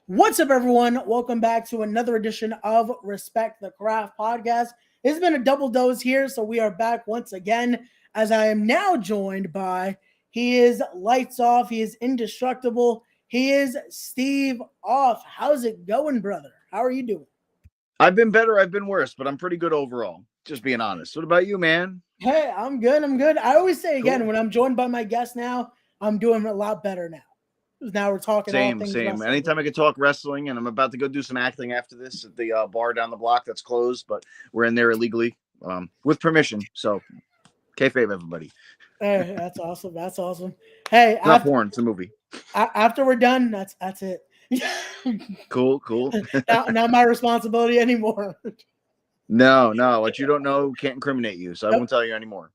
What's up, everyone? Welcome back to another edition of Respect the Craft podcast. It's been a double dose here, so we are back once again as I am now joined by, he is lights off, he is indestructible, he is Steve Off. How's it going, brother? How are you doing? I've been better, I've been worse, but I'm pretty good overall. Just being honest. What about you, man? Hey, I'm good. I'm good. I always say again, Cool. when I'm joined by my guest now, I'm doing a lot better now. 'Cause now we're talking all Same, things same. wrestling. Anytime I can talk wrestling, and I'm about to go do some acting after this at the bar down the block that's closed, but we're in there illegally with permission. So, kayfabe, everybody. Hey, that's awesome. That's awesome. Hey, It's not porn, it's a movie. after we're done, that's it. Cool, cool. Not my responsibility anymore. No, what you don't know can't incriminate you, so I won't tell you anymore.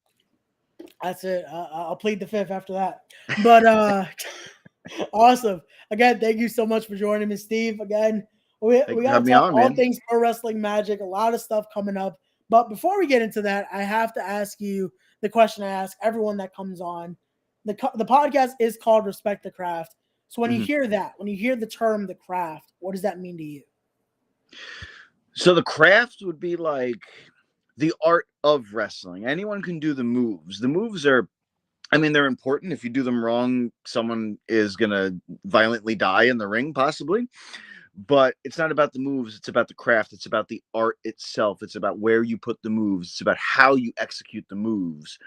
That's it. I'll plead the fifth after that. But awesome. Again, thank you so much for joining me, Steve. Again, we Thank you for got to having me talk on, all man. things pro wrestling magic, a lot of stuff coming up. But before we get into that, I have to ask you the question I ask everyone that comes on. The podcast is called Respect the Craft. So when you hear that, when you hear the term the craft, what does that mean to you? So the craft would be like the art of wrestling. Anyone can do the moves. The moves are, I mean, they're important. If you do them wrong, someone is going to violently die in the ring, possibly. But it's not about the moves. It's about the craft. It's about the art itself. It's about where you put the moves. It's about how you execute the moves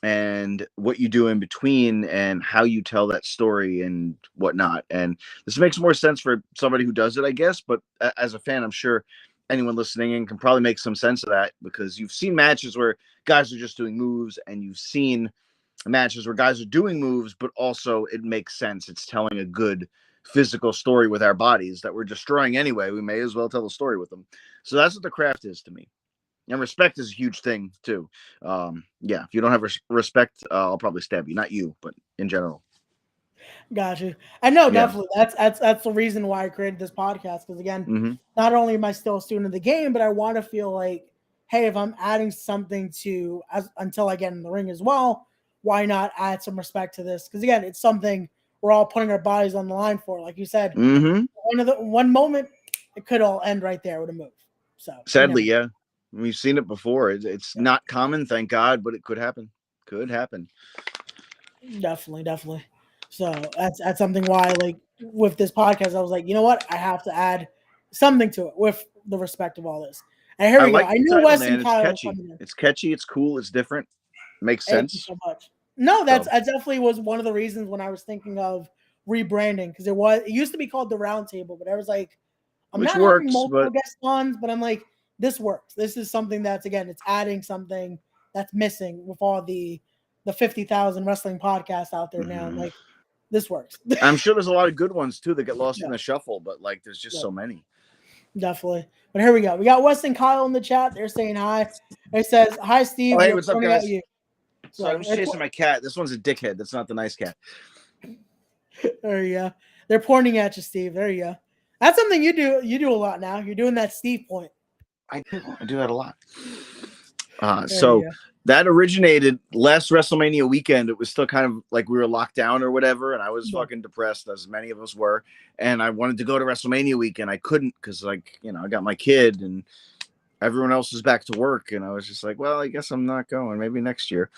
and what you do in between and how you tell that story and whatnot. And this makes more sense for somebody who does it, I guess. But as a fan, I'm sure anyone listening in can probably make some sense of that, because you've seen matches where guys are just doing moves, and you've seen matches where guys are doing moves, but also it makes sense. It's telling a good physical story with our bodies that we're destroying anyway. We may as well tell the story with them. So that's what the craft is to me. And respect is a huge thing too. Yeah, if you don't have respect, I'll probably stab you. Not you, but in general. Got you. I know, Yeah. definitely. That's the reason why I created this podcast. Because again, Mm-hmm. not only am I still a student of the game, but I want to feel like, hey, if I'm adding something to until I get in the ring as well, why not add some respect to this? Because again, it's something we're all putting our bodies on the line for. Like you said, Mm-hmm. one moment, it could all end right there with a move. So Sadly, yeah. We've seen it before. It's Yeah. not common, thank God, but it could happen. Could happen. Definitely. So that's something why, like, with this podcast, I was like, you know what, I have to add something to it with the respect of all this. And here I we go. like I the knew title, Wes and man. It's Kyle were catchy. coming in. It's catchy. It's cool. It's different. Makes Thank you sense. so much. No, So, that definitely was one of the reasons when I was thinking of rebranding, because it used to be called the Round Table, but I was like, I'm which not having works, multiple but guest on, but I'm like, this works. This is something that's, again, it's adding something that's missing with all the 50,000 wrestling podcasts out there now. I'm like, this works. I'm sure there's a lot of good ones too that get lost Yeah. in the shuffle, but like there's just Yeah. so many. Definitely. But here we go. We got Wes and Kyle in the chat. They're saying hi. It says, hi, Steve. Oh, hey, We're what's up, pointing at guys? you. Sorry, I'm just chasing my cat. This one's a dickhead. That's not the nice cat. There you go. They're pointing at you, Steve. There you go. That's something you do. You do a lot now. You're doing that Steve point. I do that a lot. There So you go. that originated last WrestleMania weekend. It was still kind of like we were locked down or whatever, and I was Yeah. fucking depressed, as many of us were. And I wanted to go to WrestleMania weekend. I couldn't because, like, you know, I got my kid and everyone else was back to work, and I was just like, well, I guess I'm not going. Maybe next year.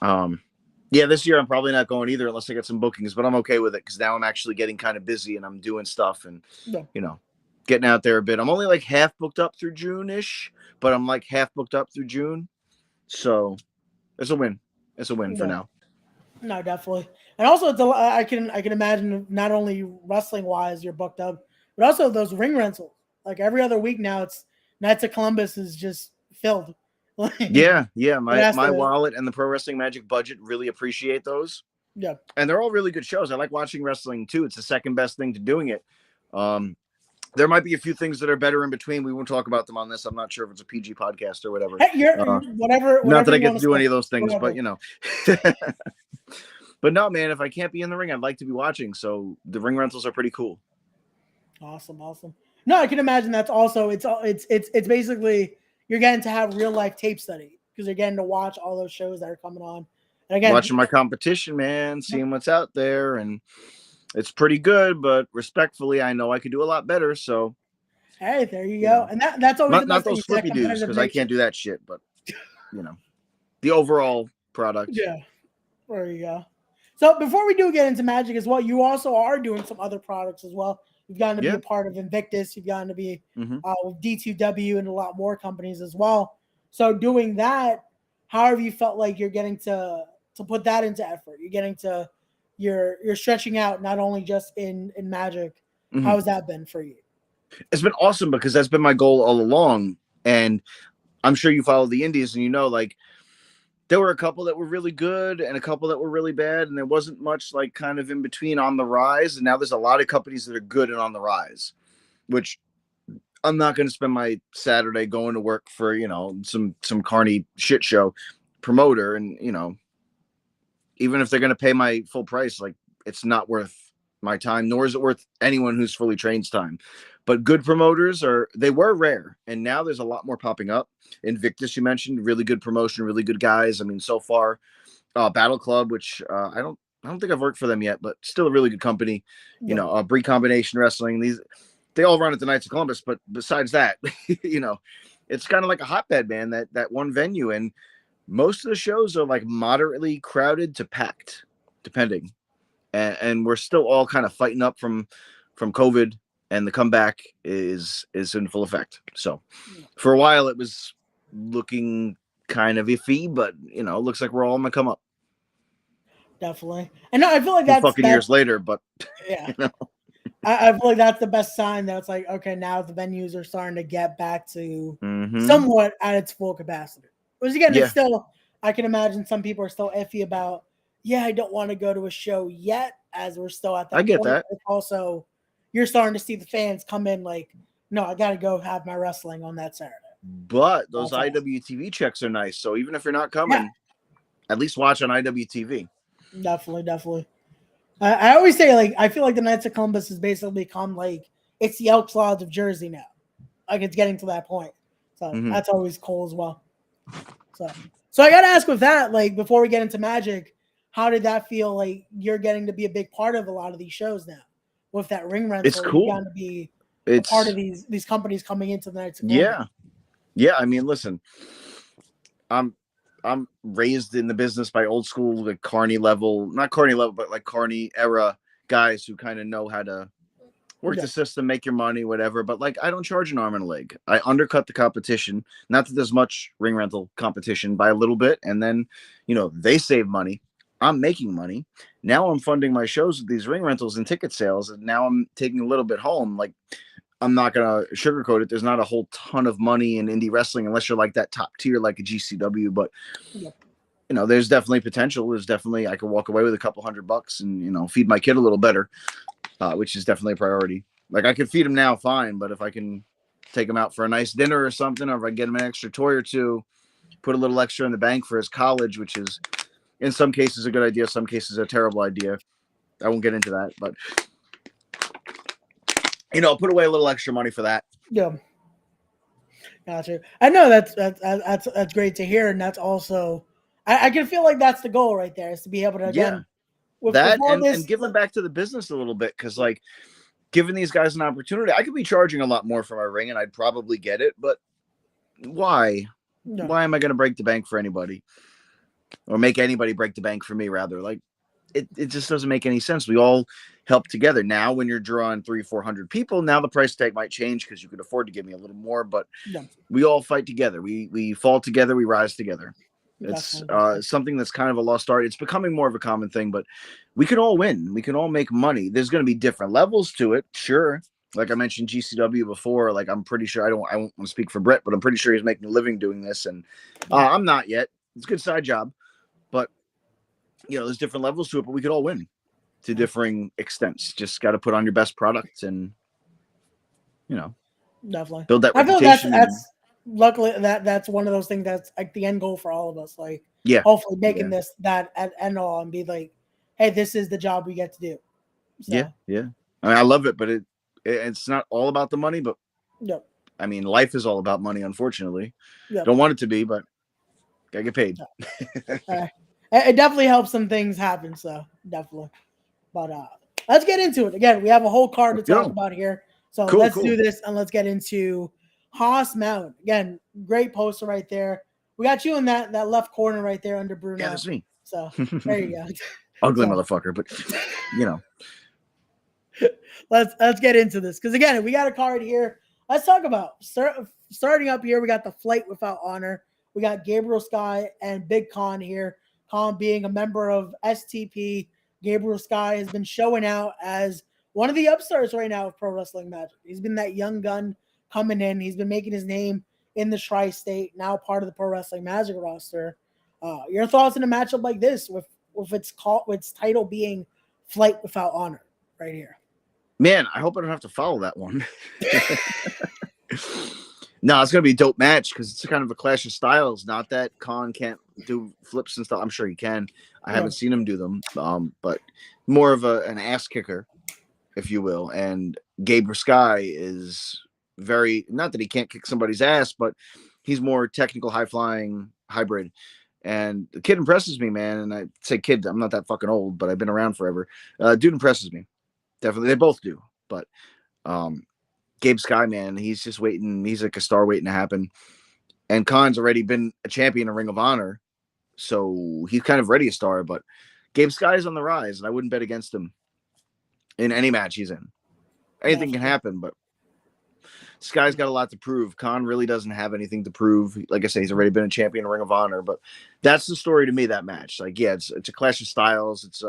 Yeah, this year I'm probably not going either unless I get some bookings, but I'm okay with it because now I'm actually getting kind of busy and I'm doing stuff and, Yeah. you know, getting out there a bit. I'm only like half booked up through June-ish, but I'm like half booked up through June. So it's a win. It's a win for now. No, definitely. And also, it's I can imagine not only wrestling wise you're booked up, but also those ring rentals. Like every other week now, it's Nights of Columbus is just filled. Yeah. My to, wallet and the Pro Wrestling Magic budget really appreciate those. Yeah. And they're all really good shows. I like watching wrestling too. It's the second best thing to doing it. There might be a few things that are better in between. We won't talk about them on this. I'm not sure if it's a PG podcast or whatever. Hey, whatever. Not that I you get to do say. any of those things, Whatever. but you know. But no, man, if I can't be in the ring, I'd like to be watching. So the ring rentals are pretty cool. Awesome. No, I can imagine that's also it's basically you're getting to have real life tape study because you're getting to watch all those shows that are coming on. And again, Watching my competition, man, seeing what's out there, and It's pretty good, but respectfully, I know I could do a lot better. So, hey, there you go. And that's always the not best thing. those flippy dudes, because I can't do that shit. But the overall product. Yeah, there you go. So before we do get into Magic as well, you also are doing some other products as well. You've gotten to be a part of Invictus. You've gotten to be with D2W and a lot more companies as well. So doing that, how have you felt like you're getting to put that into effort? You're getting to you're stretching out not only just in Magic. How has that been for you? It's been awesome because that's been my goal all along. And I'm sure you follow the indies and like there were a couple that were really good and a couple that were really bad. And there wasn't much like kind of in between on the rise. And now there's a lot of companies that are good and on the rise, which I'm not going to spend my Saturday going to work for, some carny shit show promoter. And, even if they're going to pay my full price, like it's not worth my time, nor is it worth anyone who's fully trained's time. But good promoters they were rare, and now there's a lot more popping up. Invictus, you mentioned, really good promotion, really good guys. I mean, so far, Battle Club, which I don't think I've worked for them yet, but still a really good company. Bree Combination Wrestling. They all run at the Knights of Columbus, but besides that, it's kind of like a hotbed, man. That one venue, and most of the shows are like moderately crowded to packed, depending. And we're still all kind of fighting up from COVID. And the comeback is in full effect. So for a while it was looking kind of iffy, but it looks like we're all gonna come up. Definitely. And no, I feel like that's years later, but yeah. I feel like that's the best sign that it's like, okay, now the venues are starting to get back to somewhat at its full capacity. Which again, it's still, I can imagine some people are still iffy about, I don't want to go to a show yet, as we're still at that I get point. that. It's also, you're starting to see the fans come in like, no, I got to go have my wrestling on that Saturday. But those IWTV checks are nice. So even if you're not coming, at least watch on IWTV. Definitely. I always say, like, I feel like the Knights of Columbus has basically become like, it's the Elks Lodge of Jersey now. Like, it's getting to that point. So that's always cool as well. So I got to ask with that, like, before we get into Magic, how did that feel like you're getting to be a big part of a lot of these shows now? With that ring rental, it's cool. You're going to be a part of these companies coming into the Knights of Columbus. Yeah. I mean, listen, I'm raised in the business by old school, like not Carney level, but like Carney era guys who kind of know how to work the system, make your money, whatever. But like, I don't charge an arm and a leg. I undercut the competition. Not that there's much ring rental competition, by a little bit, and then they save money. I'm making money. Now I'm funding my shows with these ring rentals and ticket sales. And now I'm taking a little bit home. Like, I'm not going to sugarcoat it. There's not a whole ton of money in indie wrestling unless you're like that top tier, like a GCW. But, there's definitely potential. There's definitely, I could walk away with a couple $100 and, feed my kid a little better, which is definitely a priority. Like, I could feed him now, fine. But if I can take him out for a nice dinner or something, or if I get him an extra toy or two, put a little extra in the bank for his college, which is, in some cases, a good idea. Some cases, a terrible idea. I won't get into that, but put away a little extra money for that. Yeah, gotcha. I know that's great to hear, and that's also I can feel like that's the goal right there, is to be able to again and give them back to the business a little bit, because like giving these guys an opportunity, I could be charging a lot more for my ring, and I'd probably get it, but why? No. Why am I going to break the bank for anybody? Or make anybody break the bank for me, rather. Like, it just doesn't make any sense. We all help together. Now, when you're drawing 300-400 people, now the price tag might change because you could afford to give me a little more, but we all fight together. We fall together. We rise together. It's something that's kind of a lost art. It's becoming more of a common thing, but we can all win. We can all make money. There's going to be different levels to it. Sure. Like I mentioned GCW before, like I'm pretty sure, I won't want to speak for Brett, but I'm pretty sure he's making a living doing this. And I'm not yet. It's a good side job. But, there's different levels to it, but we could all win to differing extents. Just got to put on your best product and, definitely build that reputation. I feel that's luckily that's one of those things that's like the end goal for all of us. Like, hopefully making this that at end all and be like, hey, this is the job we get to do. So. Yeah. I mean, I love it, but it's not all about the money, but I mean, life is all about money, unfortunately. Don't want it to be, but gotta get paid. It definitely helps some things happen, so definitely. But let's get into it. Again, we have a whole card to talk about here. So let's do this and let's get into Haas Mountain. Again, great poster right there. We got you in that left corner right there under Bruno. Yeah, that's me. So there you go. Ugly motherfucker, but you know. Let's get into this. Because again, we got a card here. Let's talk about starting up here. We got the Flight Without Honor. We got Gabriel Sky and Big Con here. Con being a member of STP. Gabriel Sky has been showing out as one of the upstarts right now of Pro Wrestling Magic. He's been that young gun coming in. He's been making his name in the Tri-State, now part of the Pro Wrestling Magic roster. Your thoughts on a matchup like this with its title being Flight Without Honor right here? Man, I hope I don't have to follow that one. No, it's going to be a dope match because it's kind of a clash of styles. Not that Con can't do flips and stuff. I'm sure he can. I haven't seen him do them, but more of an ass kicker, if you will. And Gabriel Sky is very, not that he can't kick somebody's ass, but he's more technical, high-flying hybrid. And the kid impresses me, man. And I say kid, I'm not that fucking old, but I've been around forever. Dude impresses me. Definitely. They both do. But Gabe Sky, man, he's just waiting. He's like a star waiting to happen. And Khan's already been a champion in Ring of Honor. So he's kind of ready a star. But Gabe Sky is on the rise. And I wouldn't bet against him in any match he's in. Anything can happen. But Sky's got a lot to prove. Khan really doesn't have anything to prove. Like I say, he's already been a champion in Ring of Honor. But that's the story to me, that match. Like, yeah, it's a clash of styles. It's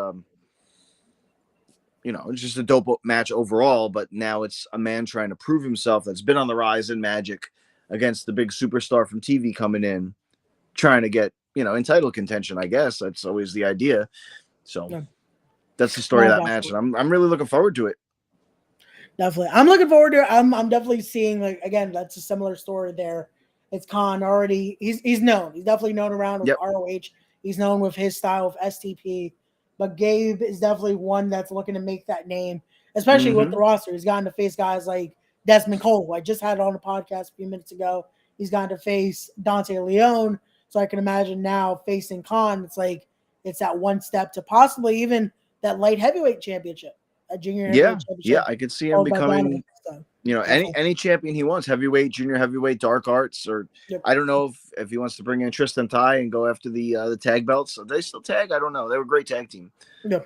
it's just a dope match overall, but now it's a man trying to prove himself that's been on the rise in Magic against the big superstar from TV coming in, trying to get, in title contention, I guess. That's always the idea. So that's the story of that match. And I'm really looking forward to it. Definitely. I'm looking forward to it. I'm definitely seeing, like, again, that's a similar story there. It's Khan already. He's known. He's definitely known around with ROH. He's known with his style of STP. But Gabe is definitely one that's looking to make that name, especially with the roster. He's gotten to face guys like Desmond Cole, who I just had on the podcast a few minutes ago. He's gotten to face Dante Leone. So I can imagine now facing Khan, it's that one step to possibly even that light heavyweight championship, a junior heavyweight championship. Yeah, I could see him becoming, Donovan, any champion he wants, heavyweight, junior heavyweight, dark arts, or I don't know if he wants to bring in Tristan Ty and go after the tag belts. Are they still tag? I don't know. They were a great tag team. Yeah.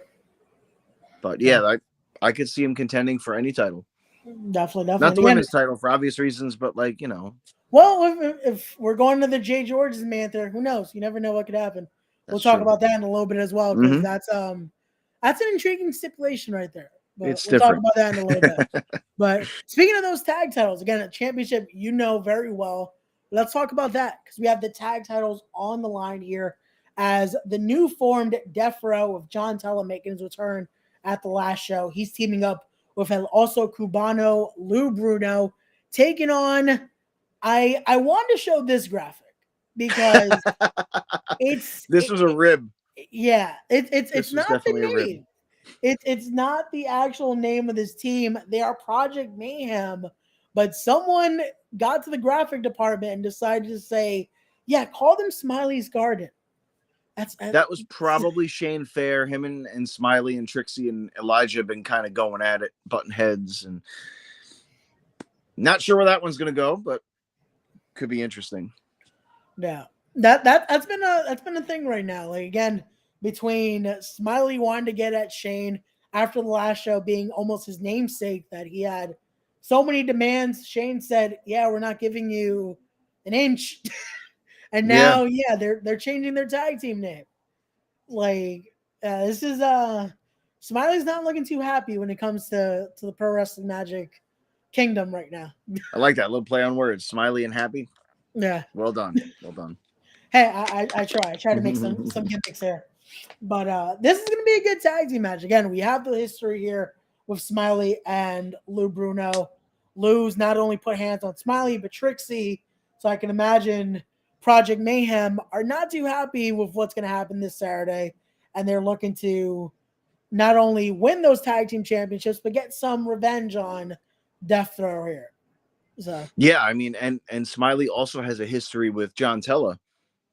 But yeah, I could see him contending for any title. Definitely. Not the women's title for obvious reasons, but Well, if we're going to the Jay George's Manther, who knows? You never know what could happen. We'll talk about that in a little bit as well, because that's an intriguing stipulation right there. But we'll talk about that in a little bit. But speaking of those tag titles, again, a championship you know very well. Let's talk about that, because we have the tag titles on the line here as the new formed Death Row of John Tella making his return at the last show. He's teaming up with El Oso Cubano, Lou Bruno, taking on. I wanted to show this graphic because this was a rib. Yeah, it's not the name. It's not the actual name of this team. They are Project Mayhem, but someone got to the graphic department and decided to say, yeah, call them Smiley's Garden. That was probably Shane Fair. Him and Smiley and Trixie and Elijah have been kind of going at it, button heads, and not sure where that one's going to go, but could be interesting. Yeah, that's been a thing right now. Like, again, between Smiley wanting to get at Shane after the last show being almost his namesake, that he had so many demands. Shane said, "Yeah, we're not giving you an inch," and now, they're changing their tag team name. Like, this is Smiley's not looking too happy when it comes to the Pro Wrestling Magic kingdom right now. I like that little play on words, Smiley and happy. Yeah, well done. Hey, I try to make some gimmicks there. But this is going to be a good tag team match. Again, we have the history here with Smiley and Lou Bruno. Lou's not only put hands on Smiley, but Trixie. So I can imagine Project Mayhem are not too happy with what's going to happen this Saturday. And they're looking to not only win those tag team championships, but get some revenge on Death Row here. So yeah, I mean, and Smiley also has a history with John Tella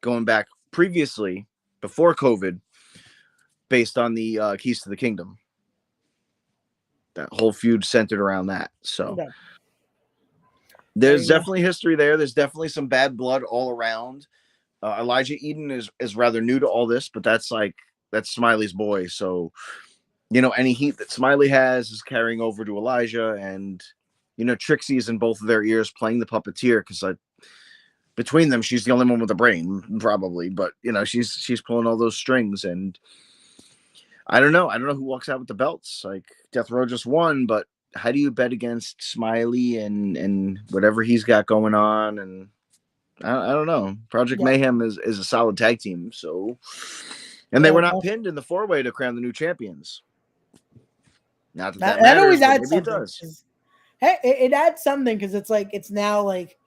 going back previously before COVID, based on the Keys to the Kingdom. that whole feud centered around that. So Okay. there's There you definitely history there. There's definitely some bad blood all around. Elijah Eden is rather new to all this, but that's Smiley's boy. So, any heat that Smiley has is carrying over to Elijah, and Trixie's in both of their ears playing the puppeteer because between them, she's the only one with a brain, probably. But she's pulling all those strings, and I don't know who walks out with the belts. Like Death Row just won, but how do you bet against Smiley and whatever he's got going on? And I don't know. Project Mayhem is a solid tag team, so and they were not pinned in the 4-way to crown the new champions. Not that matters, always adds maybe something. it does. Hey, it adds something because it's now like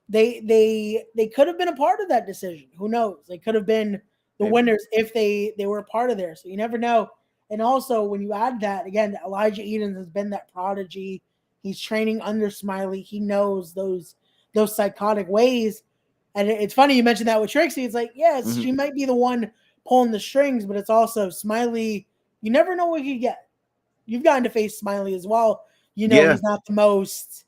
they could have been a part of that decision. Who knows? They could have been the winners if they were a part of there. So you never know. And also when you add that again, Elijah Eden has been that prodigy. He's training under Smiley. He knows those psychotic ways. And it's funny you mentioned that with Trixie. It's like, yes, she might be the one pulling the strings, but it's also Smiley. You never know what you get. You've gotten to face Smiley as well. He's not the most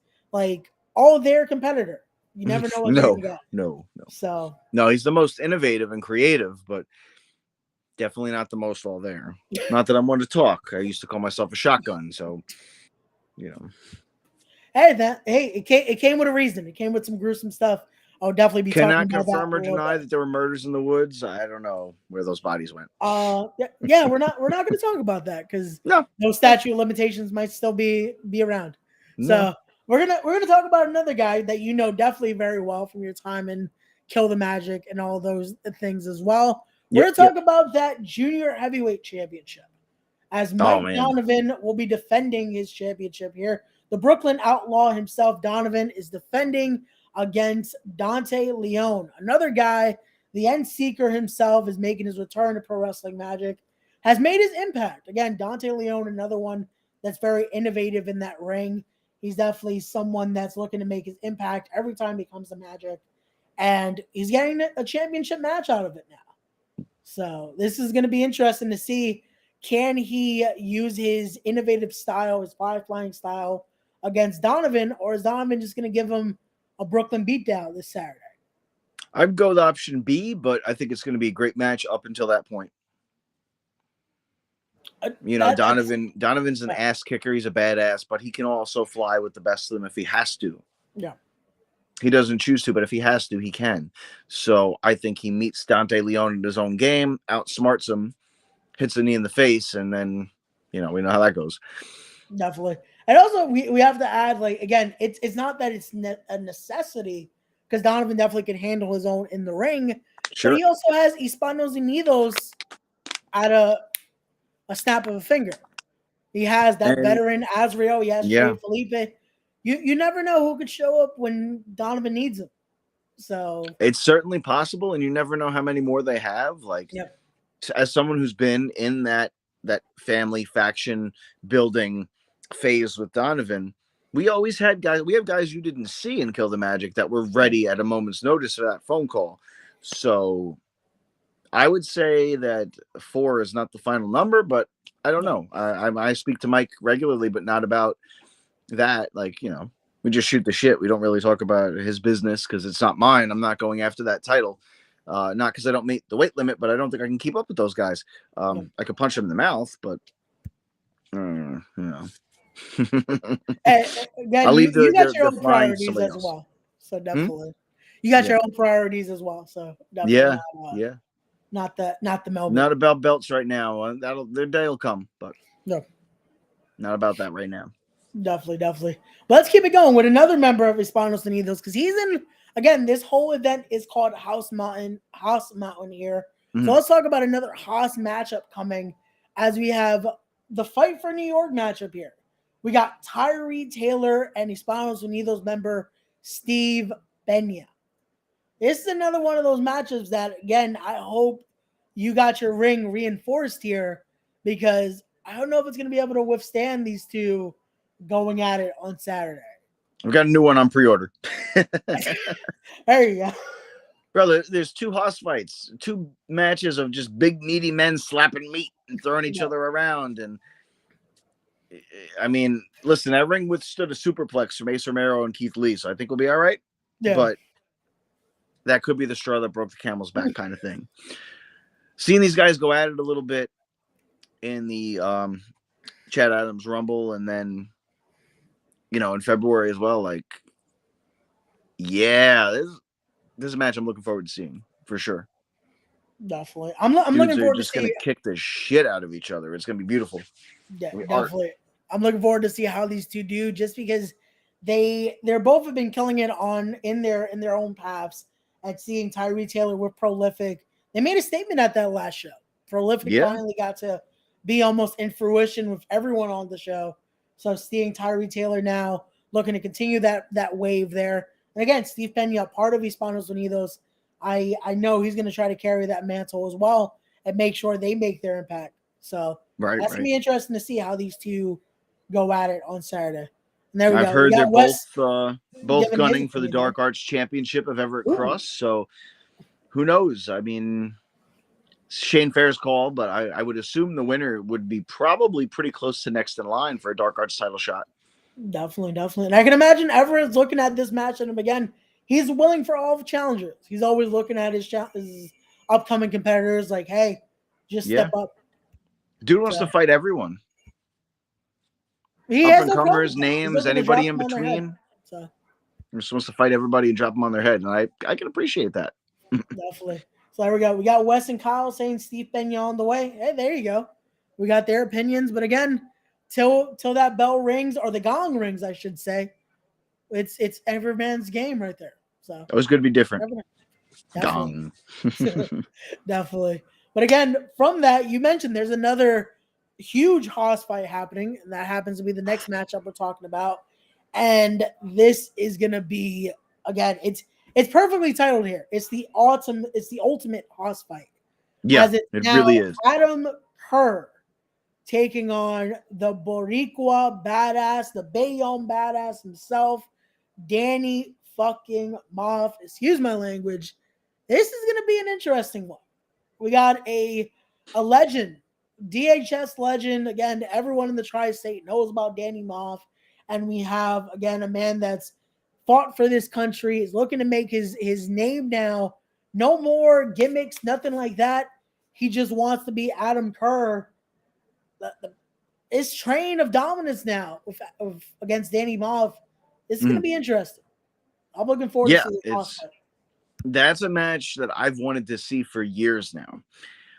all their competitor. You never know what they're going to get. No. So no, he's the most innovative and creative, but definitely not the most all there. Not that I'm one to talk. I used to call myself a shotgun, so Hey, it came with a reason. It came with some gruesome stuff. I'll definitely be talking about that. Cannot confirm or deny that there were murders in the woods. I don't know where those bodies went. Yeah, we're not going to talk about that because those statute of limitations might still be around. No. So we're gonna talk about another guy that definitely very well from your time in Kill the Magic and all those things as well. We're gonna talk about that junior heavyweight championship, as Mike Donovan will be defending his championship here. The Brooklyn Outlaw himself, Donovan, is defending against Dante Leone. Another guy, the End Seeker himself, is making his return to Pro Wrestling Magic, has made his impact. Again, Dante Leone, another one that's very innovative in that ring. He's definitely someone that's looking to make his impact every time he comes to Magic. And he's getting a championship match out of it now. So this is going to be interesting to see. Can he use his innovative style, his fly-flying style against Donovan, or is Donovan just going to give him a Brooklyn beatdown this Saturday? I'd go with option B, but I think it's going to be a great match up until that point. Donovan's an ass kicker. He's a badass, but he can also fly with the best of them if he has to. Yeah. He doesn't choose to, but if he has to, he can. So I think he meets Dante Leone in his own game, outsmarts him, hits a knee in the face, and then, we know how that goes. Definitely. And also, we have to add, again, it's not that it's a necessity, because Donovan definitely can handle his own in the ring. Sure. But he also has Hispanos Unidos at a snap of a finger. He has that veteran Azrael. He has Trey Felipe. You never know who could show up when Donovan needs him. So it's certainly possible, and you never know how many more they have. As someone who's been in that family faction building phase with Donovan, we always had guys. We have guys you didn't see in Kill the Magic that were ready at a moment's notice for that phone call. So I would say that 4 is not the final number, but I don't know. I speak to Mike regularly, but not about that. We just shoot the shit. We don't really talk about his business because it's not mine. I'm not going after that title. Not because I don't meet the weight limit, but I don't think I can keep up with those guys. I could punch him in the mouth, but Again, I'll leave you got your own priorities as well. So definitely, you got your own priorities as well. So definitely not the moment. Not about belts right now. Their day will come, but not about that right now. Definitely. But let's keep it going with another member of Hispanos Unidos, because he's in. Again, this whole event is called House Mountain here. So let's talk about another Haas matchup coming, as we have the Fight for New York matchup here. We got Tyree Taylor and Hispanos Unidos member Steve Pena. This is another one of those matchups that, again, I hope you got your ring reinforced here, because I don't know if it's going to be able to withstand these two going at it on Saturday. I've got a new one on pre-order. There you go. Brother, there's 2 Haas fights, 2 matches of just big, meaty men slapping meat and throwing each other around. And I mean, listen, that ring withstood a superplex from Ace Romero and Keith Lee, so I think we'll be all right. Yeah. But that could be the straw that broke the camel's back kind of thing. Seeing these guys go at it a little bit in the Chad Adams Rumble, and then, in February as well, like, yeah, this is a match I'm looking forward to seeing for sure. Definitely. I'm looking forward to see. Going to kick the shit out of each other. It's going to be beautiful. Yeah, definitely. I'm looking forward to see how these two do, just because they're both have been killing it in their own paths. At seeing Tyree Taylor with Prolific, they made a statement at that last show. Prolific finally got to be almost in fruition with everyone on the show. So seeing Tyree Taylor now looking to continue that wave there, and again, Steve Pena, part of Hispanos Unidos, I know he's going to try to carry that mantle as well and make sure they make their impact. So that's going to be interesting to see how these two go at it on Saturday. And there we go. I've heard they're both gunning for the Dark Arts Championship of Everett Cross. So who knows? I mean, Shane Fair's call, but I would assume the winner would be probably pretty close to next in line for a Dark Arts title shot. Definitely. And I can imagine Everett's looking at this match, and again, he's willing for all the challengers. He's always looking at his upcoming competitors like, hey, just step up. Dude wants to fight everyone. He has up-and-comers, names, anybody in between. So we're supposed to fight everybody and drop them on their head, and I can appreciate that. Definitely. So there we go. We got Wes and Kyle saying Steve Pena on the way. Hey, there you go. We got their opinions, but again, till that bell rings, or the gong rings, I should say, it's every man's game right there. So it was going to be different. Definitely. Gong. Definitely. But again, from that, you mentioned there's another huge Haas fight happening, and that happens to be the next matchup we're talking about. And this is going to be, again, it's perfectly titled here. It's the ultimate Haas fight. Yeah, it really is. Adam Karr taking on the Boricua badass, the Bayonne badass himself, Danny fucking Moff. Excuse my language. This is going to be an interesting one. We got a legend, DHS legend. Again, everyone in the tri-state knows about Danny Moff. And we have, again, a man that's fought for this country, is looking to make his name now. No more gimmicks, nothing like that. He just wants to be Adam Karr. His train of dominance now against Danny Moff. This is going to be interesting. I'm looking forward to seeing it. That's a match that I've wanted to see for years now.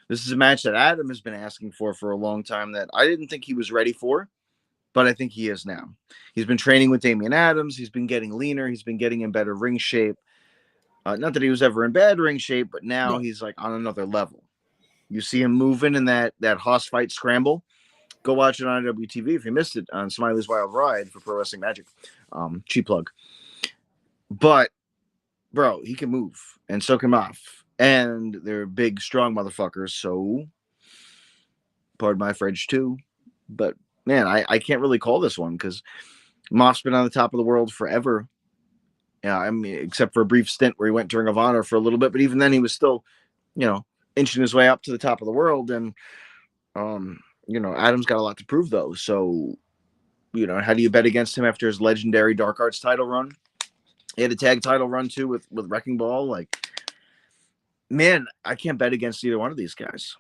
This is a match that Adam has been asking for a long time that I didn't think he was ready for, but I think he is now. He's been training with Damian Adams. He's been getting leaner. He's been getting in better ring shape. Not that he was ever in bad ring shape, but now he's like on another level. You see him moving in that Haas fight scramble. Go watch it on WTV if you missed it on Smiley's Wild Ride for Pro Wrestling Magic. Cheap plug. But, bro, he can move, and so can Moff. And they're big, strong motherfuckers, so pardon my French too. But, man, I can't really call this one because Moff's been on the top of the world forever. Yeah, I mean, except for a brief stint where he went to Ring of Honor for a little bit, but even then he was still, inching his way up to the top of the world. And, Adam's got a lot to prove, though. So, how do you bet against him after his legendary Dark Arts title run? He had a tag title run, too, with Wrecking Ball. Like, man, I can't bet against either one of these guys.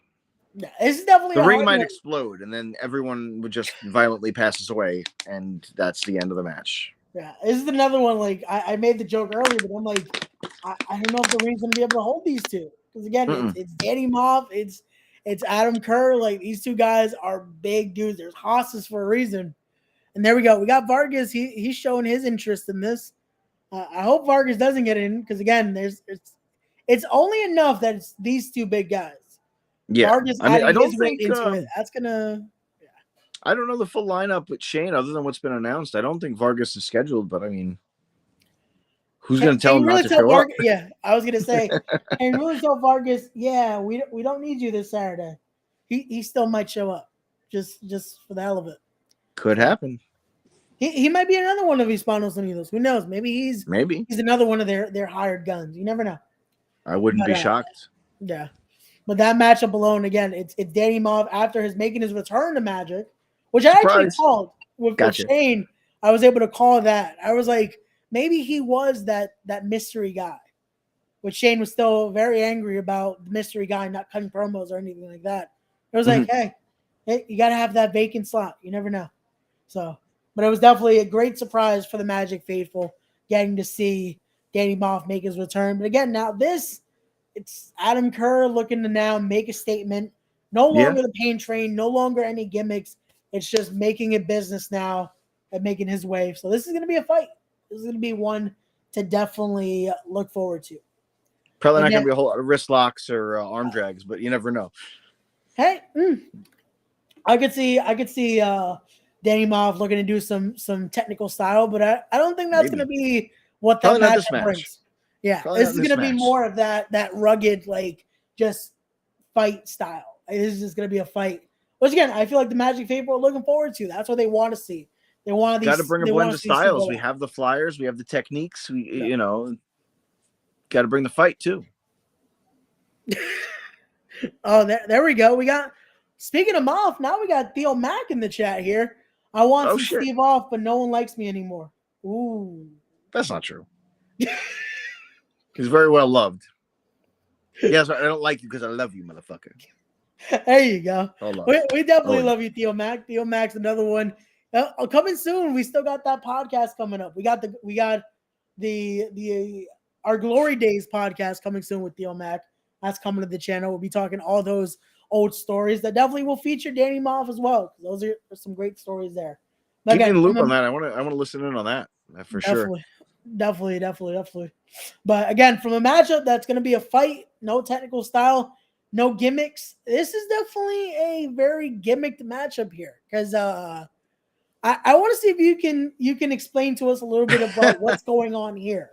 Yeah, it's definitely the ring might explode, and then everyone would just violently passes away, and that's the end of the match. Yeah, this is another one. Like, I made the joke earlier, but I'm like, I don't know if the ring's going to be able to hold these two. Because, again, it's Danny Moff, it's Adam Karr. Like, these two guys are big dudes. There's Haas's for a reason. And there we go. We got Vargas. He's showing his interest in this. I hope Vargas doesn't get in because, again, it's only enough that it's these two big guys. Yeah, Vargas I don't think into it. That's gonna. Yeah. I don't know the full lineup with Shane other than what's been announced. I don't think Vargas is scheduled, but I mean, who's going to tell him not to show up? Yeah, I was going to say, and really tell Vargas, yeah, we don't need you this Saturday. He still might show up, just for the hell of it. Could happen. He might be another one of Hispanos Unidos. Who knows? Maybe he's another one of their hired guns. You never know. I wouldn't be shocked. Yeah. But that matchup alone, again, it's Danny Moff after making his return to Magic, which I actually Surprise. called with Gotcha. Shane. I was able to call that. I was like, maybe he was that mystery guy. Which Shane was still very angry about the mystery guy not cutting promos or anything like that. It was like, hey, you got to have that vacant slot. You never know. So, but it was definitely a great surprise for the Magic faithful getting to see Danny Moff make his return. But again, now it's Adam Kerr looking to now make a statement. No longer the pain train, no longer any gimmicks. It's just making it business now and making his wave. So this is going to be a fight. This is going to be one to definitely look forward to. Probably not going to be a whole lot of wrist locks or arm drags, but you never know. Hey, I could see Danny Moff looking to do some technical style, but I don't think that's going to be what that match brings. Yeah, this is going to be more of that rugged, like, just fight style. This is just going to be a fight. Which again, I feel like the Magic faithful are looking forward to. That's what they want to see. They want these. Got to bring a blend of styles. We have the flyers, we have the techniques. We got to bring the fight too. Oh, there we go. We got. Speaking of Moff, now we got Theo Mack in the chat here. I want some Steve off, but no one likes me anymore. Ooh, that's not true. He's very well loved. Yes, I don't like you because I love you, motherfucker. There you go. Hold on. We definitely love you, Theo Mack. Theo Mack's another one. Coming soon. We still got that podcast coming up. We got the our Glory Days podcast coming soon with Theo Mack. That's coming to the channel. We'll be talking all those old stories that definitely will feature Danny Moff as well. Those are some great stories there. Keep me in the loop on that. I want to listen in on that for sure. Definitely. But again, from a matchup that's going to be a fight, no technical style, no gimmicks. This is definitely a very gimmicked matchup here because I want to see if you can explain to us a little bit about what's going on here,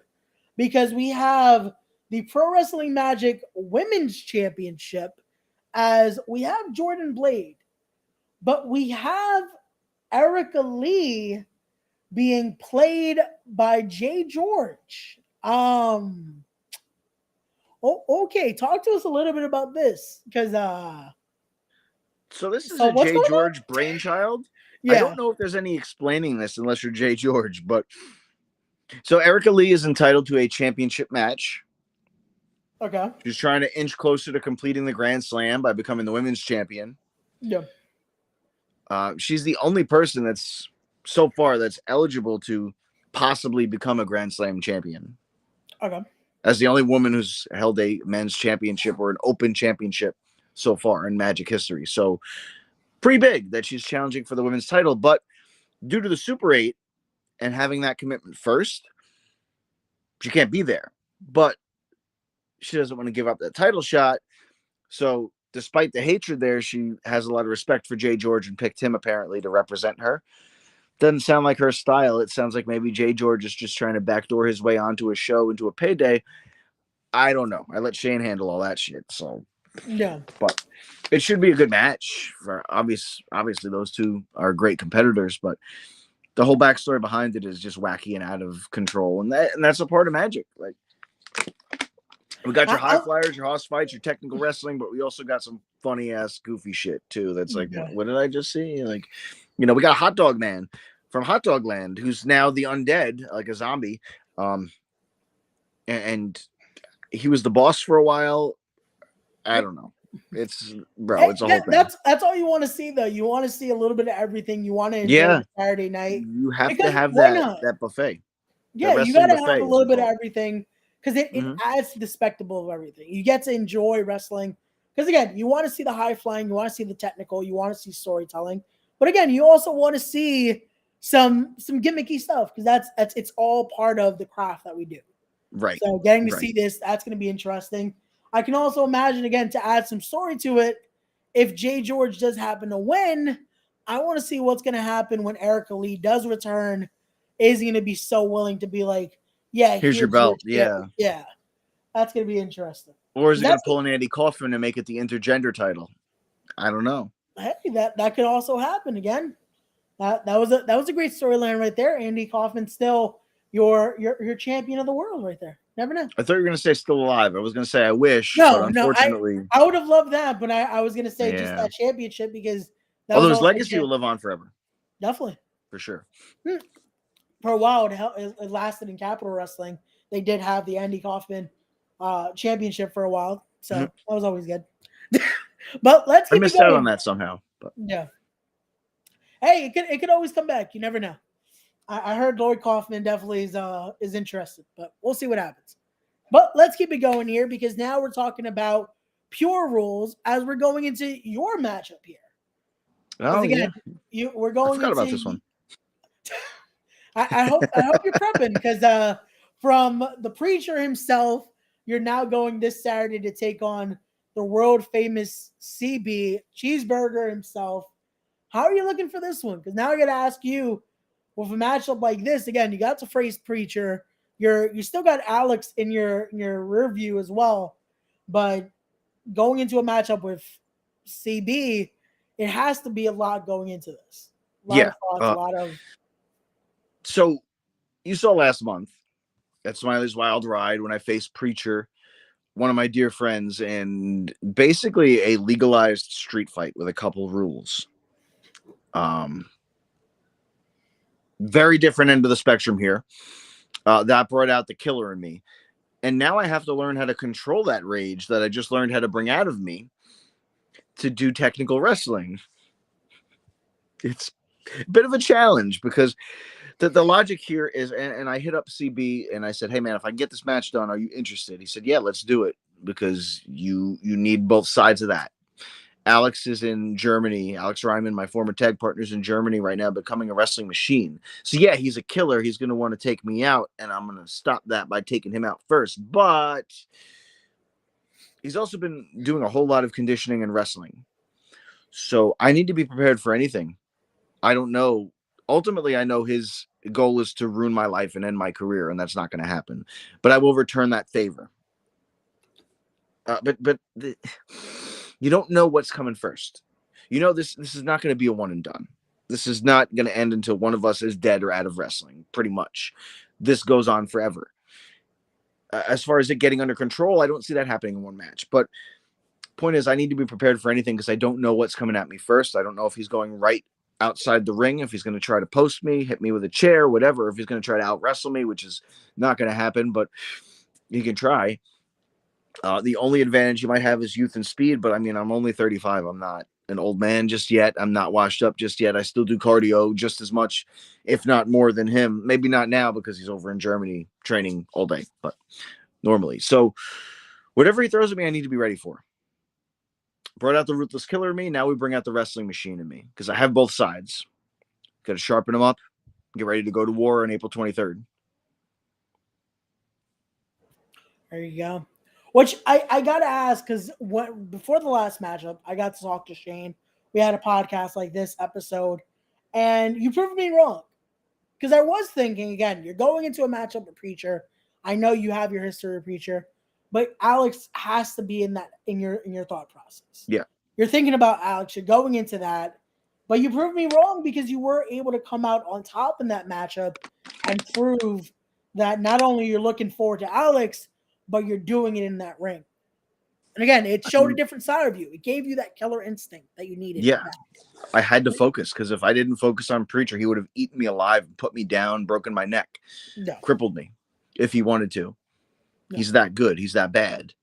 because we have the Pro Wrestling Magic Women's Championship as we have Jordan Blade, but we have Erika Lee being played by Jay George. Okay, talk to us a little bit about this, because so this is a Jay George brainchild. Yeah. I don't know if there's any explaining this unless you're Jay George, but so Erika Lee is entitled to a championship match. Okay. She's trying to inch closer to completing the Grand Slam by becoming the women's champion. Yeah. She's the only person that's so far that's eligible to possibly become a Grand Slam champion. Okay. As the only woman who's held a men's championship or an open championship so far in Magic history. So pretty big that she's challenging for the women's title, but due to the Super 8 and having that commitment first, she can't be there. But she doesn't want to give up that title shot. So despite the hatred there, she has a lot of respect for Jay George and picked him apparently to represent her. Doesn't sound like her style. It sounds like maybe Jay George is just trying to backdoor his way onto a show, into a payday. I don't know. I let Shane handle all that shit. So yeah, but it should be a good match. For obviously those two are great competitors, but the whole backstory behind it is just wacky and out of control, and that's a part of Magic. Like, we got your high flyers, your house fights, your technical wrestling, but we also got some funny ass goofy shit too. That's like, what did I just see? Like, we got a hot dog man from Hot Dog Land who's now the undead, like a zombie. And he was the boss for a while. I don't know. It's a whole thing. That's all you want to see, though. You want to see a little bit of everything. You want to enjoy Saturday night. You have to have that buffet. Yeah, you got to have a little bit of everything, because it adds to the spectacle of everything. You get to enjoy wrestling. Because again, you want to see the high flying, you want to see the technical, you want to see storytelling. But again, you also want to see some gimmicky stuff, because it's all part of the craft that we do. Right. So getting to see this, that's going to be interesting. I can also imagine, again, to add some story to it, if Jay George does happen to win, I want to see what's going to happen when Erika Lee does return. Is he going to be so willing to be like, yeah, here's your belt. Yeah. That's going to be interesting. Or is he going to pull an Andy Kaufman and make it the intergender title? I don't know. Hey, that could also happen again. That was a great storyline right there. Andy Kaufman still your champion of the world right there. Never know. I thought you were going to say still alive. I was going to say I wish, but unfortunately. I would have loved that, but I was going to say just that championship, because That Although was his all legacy legit. will live on forever, Definitely. for sure. For a while, it lasted in Capital Wrestling. They did have the Andy Kaufman championship for a while, so Mhm. that was always good. But let's I keep it missed out on going. that somehow, but Yeah. Hey, it could always come back. You never know. I heard Lloyd Kaufman definitely is interested, but we'll see what happens. But let's keep it going here because now we're talking about pure rules as we're going into your matchup here. Because oh yeah, again, we're I going forgot about into. this one. I hope you're prepping because from the preacher himself, you're now going this Saturday to take on the world famous CB Cheeseburger himself. How are you looking for this one? Because now I got to ask you, with a matchup like this, again, you got to face preacher. You still got Alex in your rear view as well, but going into a matchup with CB, it has to be a lot going into this. A lot Yeah. of thoughts, a lot of So you saw last month at Smiley's Wild Ride when I faced Preacher, one of my dear friends, and basically a legalized street fight with a couple rules. Very different end of the spectrum here. That brought out the killer in me. And now I have to learn how to control that rage that I just learned how to bring out of me to do technical wrestling. It's a bit of a challenge because the logic here is, and I hit up CB and I said, hey man, if I can get this match done, are you interested? He said, yeah, let's do it because you need both sides of that. Alex is in Germany. Alex Ryman, my former tag partner's in Germany right now, becoming a wrestling machine. So yeah, he's a killer. He's going to want to take me out, and I'm going to stop that by taking him out first. But he's also been doing a whole lot of conditioning and wrestling. So I need to be prepared for anything. I don't know. Ultimately, I know his goal is to ruin my life and end my career, and that's not going to happen. But I will return that favor. You don't know what's coming first. You know this is not going to be a one and done. This is not going to end until one of us is dead or out of wrestling. Pretty much, this goes on forever. As far as it getting under control, I don't see that happening in one match. But point is, I need to be prepared for anything because I don't know what's coming at me first. I don't know if he's going right outside the ring, if he's going to try to post me, hit me with a chair, whatever. If he's going to try to out wrestle me, which is not going to happen, but he can try. The only advantage you might have is youth and speed, but I mean, I'm only 35. I'm not an old man just yet. I'm not washed up just yet. I still do cardio just as much, if not more than him. Maybe not now because he's over in Germany training all day, but normally. So whatever he throws at me, I need to be ready for. Brought out the ruthless killer in me. Now we bring out the wrestling machine in me because I have both sides. Got to sharpen them up, get ready to go to war on April 23rd. there you go. Which I gotta ask because what before the last matchup, I got to talk to Shane. We had a podcast like this episode, and you proved me wrong. Because I was thinking again, you're going into a matchup with Preacher. I know you have your history with Preacher, but Alex has to be in your thought process. Yeah. You're thinking about Alex. You're going into that, but you proved me wrong because you were able to come out on top in that matchup and prove that not only you're looking forward to Alex, but you're doing it in that ring. And again, it showed a different side of you. It gave you that killer instinct that you needed. Yeah. I had to focus because if I didn't focus on Preacher, he would have eaten me alive, put me down, broken my neck, crippled me if he wanted to. No. He's that good. He's that bad.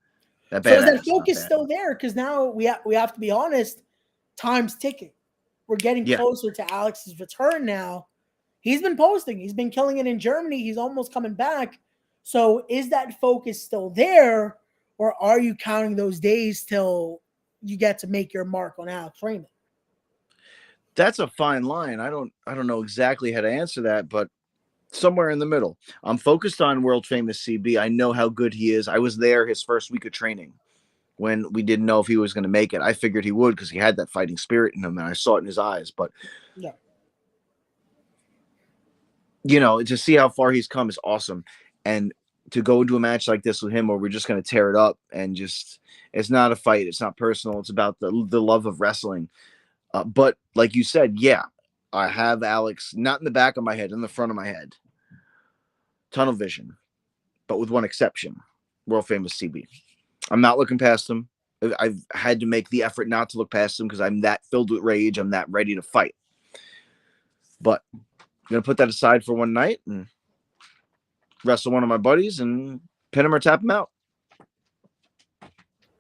That so is that focus still there? Because now we have to be honest. Time's ticking. We're getting closer to Alex's return now. He's been posting. He's been killing it in Germany. He's almost coming back. So is that focus still there, or are you counting those days till you get to make your mark on Alex Raymond? That's a fine line. I don't know exactly how to answer that, but somewhere in the middle. I'm focused on world famous CB. I know how good he is. I was there his first week of training when we didn't know if he was going to make it. I figured he would because he had that fighting spirit in him, and I saw it in his eyes. But you know, to see how far he's come is awesome. And to go into a match like this with him where we're just going to tear it up and just, it's not a fight. It's not personal. It's about the love of wrestling. But like you said, yeah, I have Alex not in the back of my head, in the front of my head. Tunnel vision, but with one exception, world famous CB. I'm not looking past him. I've had to make the effort not to look past them because I'm that filled with rage. I'm that ready to fight. But I'm going to put that aside for one night and wrestle one of my buddies and pin him or tap him out.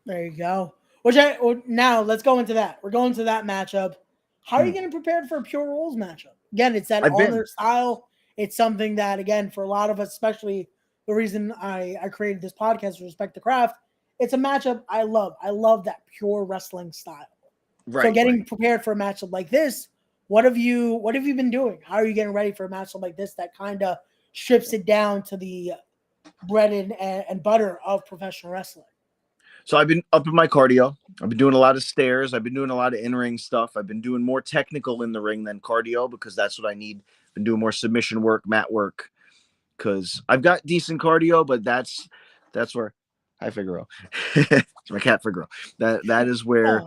There you go. Now let's go into that. We're going to that matchup. How are you getting prepared for a Pure Rules matchup? Again, it's that honor style. It's something that, again, for a lot of us, especially the reason I created this podcast, Respect the Craft, it's a matchup I love. I love that pure wrestling style. Right. So getting prepared for a matchup like this, what have you been doing? How are you getting ready for a matchup like this that kind of strips it down to the bread and butter of professional wrestling? So I've been upping my cardio. I've been doing a lot of stairs. I've been doing a lot of in-ring stuff. I've been doing more technical in the ring than cardio because that's what I need. I've been doing more submission work, mat work, because I've got decent cardio, but that's where hi Figaro. It's my cat Figaro. That is where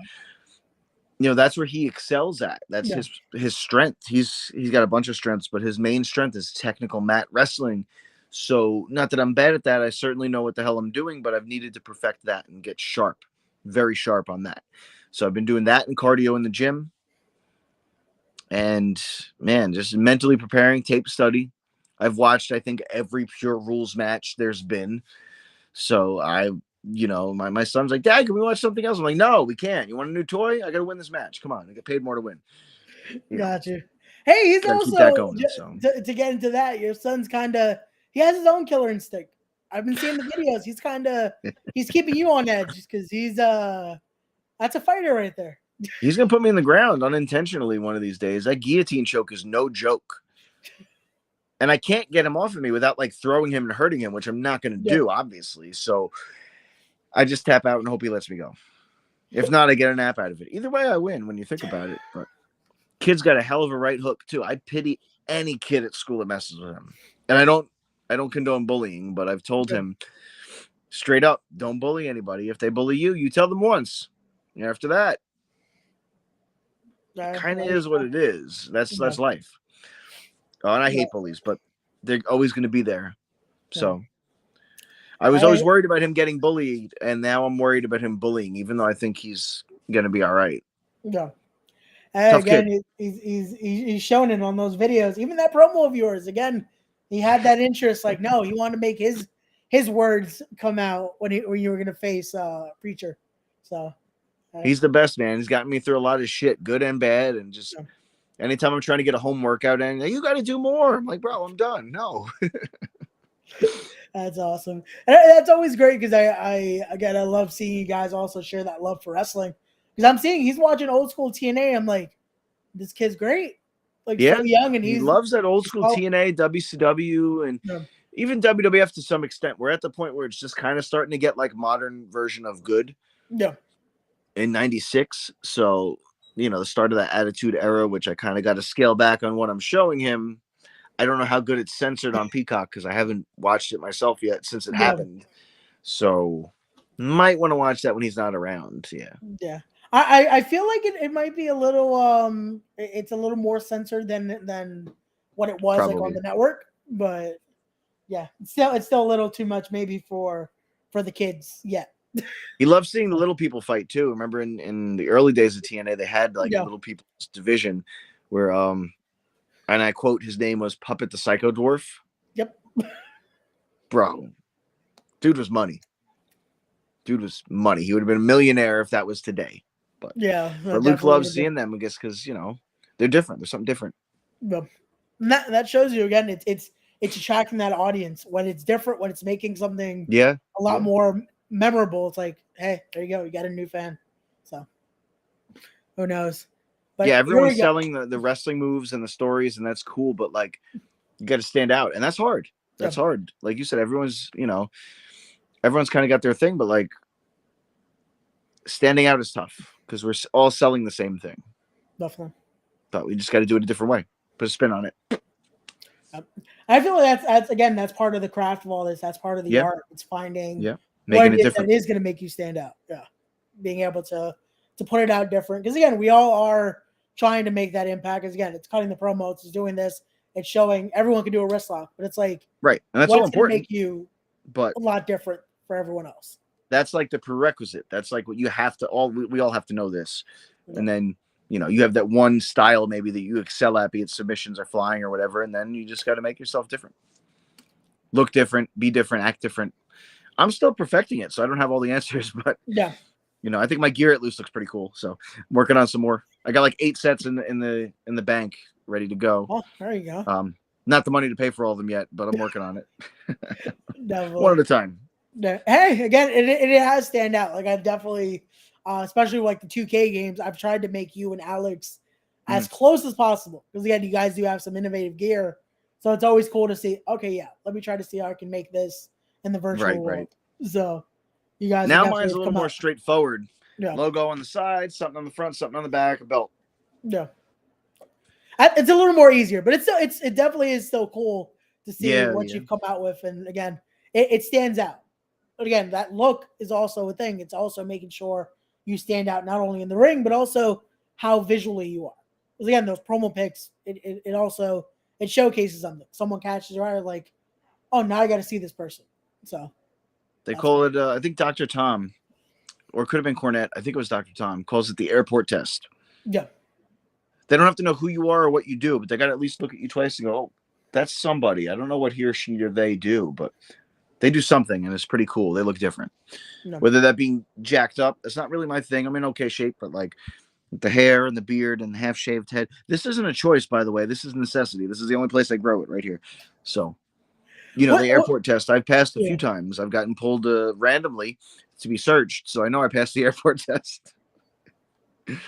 that's where he excels at. That's his strength. He's got a bunch of strengths, but his main strength is technical mat wrestling. So not that I'm bad at that. I certainly know what the hell I'm doing, but I've needed to perfect that and get sharp, very sharp on that. So I've been doing that in cardio in the gym. And man, just mentally preparing, tape study. I've watched, I think, every Pure Rules match there's been. So my son's like, Dad, can we watch something else? I'm like, no, we can't. You want a new toy? I got to win this match. Come on. I get paid more to win. Got you. Hey, he's also, going, to get into that, your son's he has his own killer instinct. I've been seeing the videos. He's keeping you on edge because he's that's a fighter right there. He's going to put me in the ground unintentionally one of these days. That guillotine choke is no joke. And I can't get him off of me without like throwing him and hurting him, which I'm not going to do, obviously. So I just tap out and hope he lets me go. If not, I get a nap out of it. Either way, I win when you think about it. But kid's got a hell of a right hook too. I pity any kid at school that messes with him. And I don't condone bullying, but I've told him straight up, don't bully anybody. If they bully you, you tell them once. And after that, kind of is what it is. That's life. Oh, and I hate bullies, but they're always going to be there. So I was always worried about him getting bullied, and now I'm worried about him bullying, even though I think he's going to be all right. Yeah. Again, he's shown it on those videos. Even that promo of yours, again, he had that interest. Like, no, he wanted to make his words come out when you were going to face Preacher. So he's the best, man. He's gotten me through a lot of shit, good and bad, and just anytime I'm trying to get a home workout in, you got to do more. I'm like, bro, I'm done. No. That's awesome. And that's always great because I love seeing you guys also share that love for wrestling. Because I'm seeing he's watching old school TNA. I'm like, this kid's great. Like, so young, and he loves that old school TNA, WCW, and even WWF to some extent. We're at the point where it's just kind of starting to get like modern version of good. Yeah. In 96. So, the start of that Attitude Era, which I kind of got to scale back on what I'm showing him. I don't know how good it's censored on Peacock because I haven't watched it myself yet since it happened. So might want to watch that when he's not around. Yeah. Yeah. I feel like it might be a little it's a little more censored than what it was like on the network, but yeah, it's still a little too much maybe for the kids yet. He loves seeing the little people fight too. Remember in the early days of TNA, they had like a little people's division where and I quote, his name was Puppet the Psycho Dwarf. Yep. Bro, dude was money. He would have been a millionaire if that was today. But but Luke loves seeing them, I guess, because they're different. There's something different. Yep. And that shows you again. It's attracting that audience when it's different, when it's making something a lot more memorable. It's like, hey, there you go, you got a new fan. So who knows? But everyone's selling the wrestling moves and the stories, and that's cool. But like, you got to stand out, and that's hard. That's hard. Like you said, everyone's kind of got their thing, but like standing out is tough because we're all selling the same thing. Definitely. But we just got to do it a different way. Put a spin on it. I feel like that's part of the craft of all this. That's part of the art. It's finding making it different. That is going to make you stand out. Yeah, being able to put it out different. Because again, we all are trying to make that impact. Because again, it's cutting the promo. It's doing this. It's showing everyone can do a wrist lock, but it's like right, and that's all important. Make you a lot different for everyone else. That's like the prerequisite. That's like what you have to we all have to know this. And then, you have that one style maybe that you excel at, be it submissions or flying or whatever, and then you just got to make yourself different. Look different, be different, act different. I'm still perfecting it, so I don't have all the answers, but yeah, I think my gear at loose looks pretty cool. So I'm working on some more. I got like 8 sets in the bank ready to go. oh, there you go. Not the money to pay for all of them yet, but I'm working on it. Definitely. One at a time. Yeah. Hey, again, it has stand out. Like I've definitely, especially like the 2K games, I've tried to make you and Alex as close as possible because again, you guys do have some innovative gear, so it's always cool to see. Okay, yeah, let me try to see how I can make this in the virtual world. So you guys now mine's a little more straightforward. Yeah. Logo on the side, something on the front, something on the back, a belt. Yeah, it's a little more easier, but it definitely is still cool to see what you've come out with, and again, it stands out. But again, that look is also a thing. It's also making sure you stand out not only in the ring, but also how visually you are. Because again, those promo pics, it also showcases something. Someone catches your eye, like, oh, now I got to see this person. So they call it, I think Dr. Tom, or it could have been Cornette. I think it was Dr. Tom, calls it the airport test. Yeah. They don't have to know who you are or what you do, but they got to at least look at you twice and go, oh, that's somebody. I don't know what he or she or they do, but they do something, and it's pretty cool. They look different. No. Whether that being jacked up, that's not really my thing. I'm in okay shape, but like the hair and the beard and the half-shaved head. This isn't a choice, by the way. This is a necessity. This is the only place I grow it right here. So, the airport test, I've passed a few times. I've gotten pulled randomly to be searched, so I know I passed the airport test. I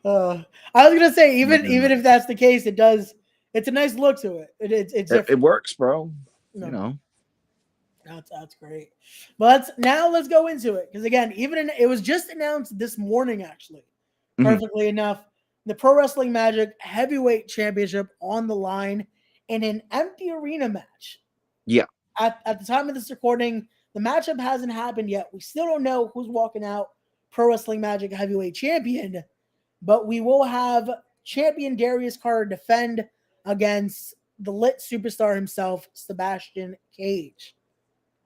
was going to say, even if that's the case, it's a nice look to it. It's it works, bro. No. That's great. But let's go into it because again, it was just announced this morning, actually. Perfectly enough, the Pro Wrestling Magic Heavyweight Championship on the line in an empty arena match. Yeah. At the time of this recording, the matchup hasn't happened yet. We still don't know who's walking out Pro Wrestling Magic Heavyweight Champion, but we will have champion Darius Karr defend against the lit superstar himself, Sebastian Cage.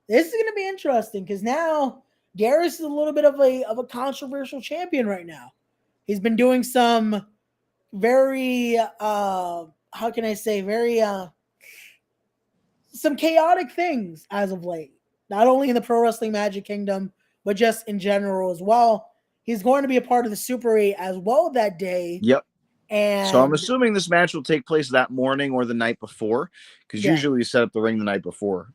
This is going to be interesting because now Darius is a little bit of a controversial champion right now. He's been doing some very, how can I say, very, some chaotic things as of late. Not only in the Pro Wrestling Magic Kingdom, but just in general as well. He's going to be a part of the Super 8 as well that day. Yep. And so I'm assuming this match will take place that morning or the night before, because usually we set up the ring the night before.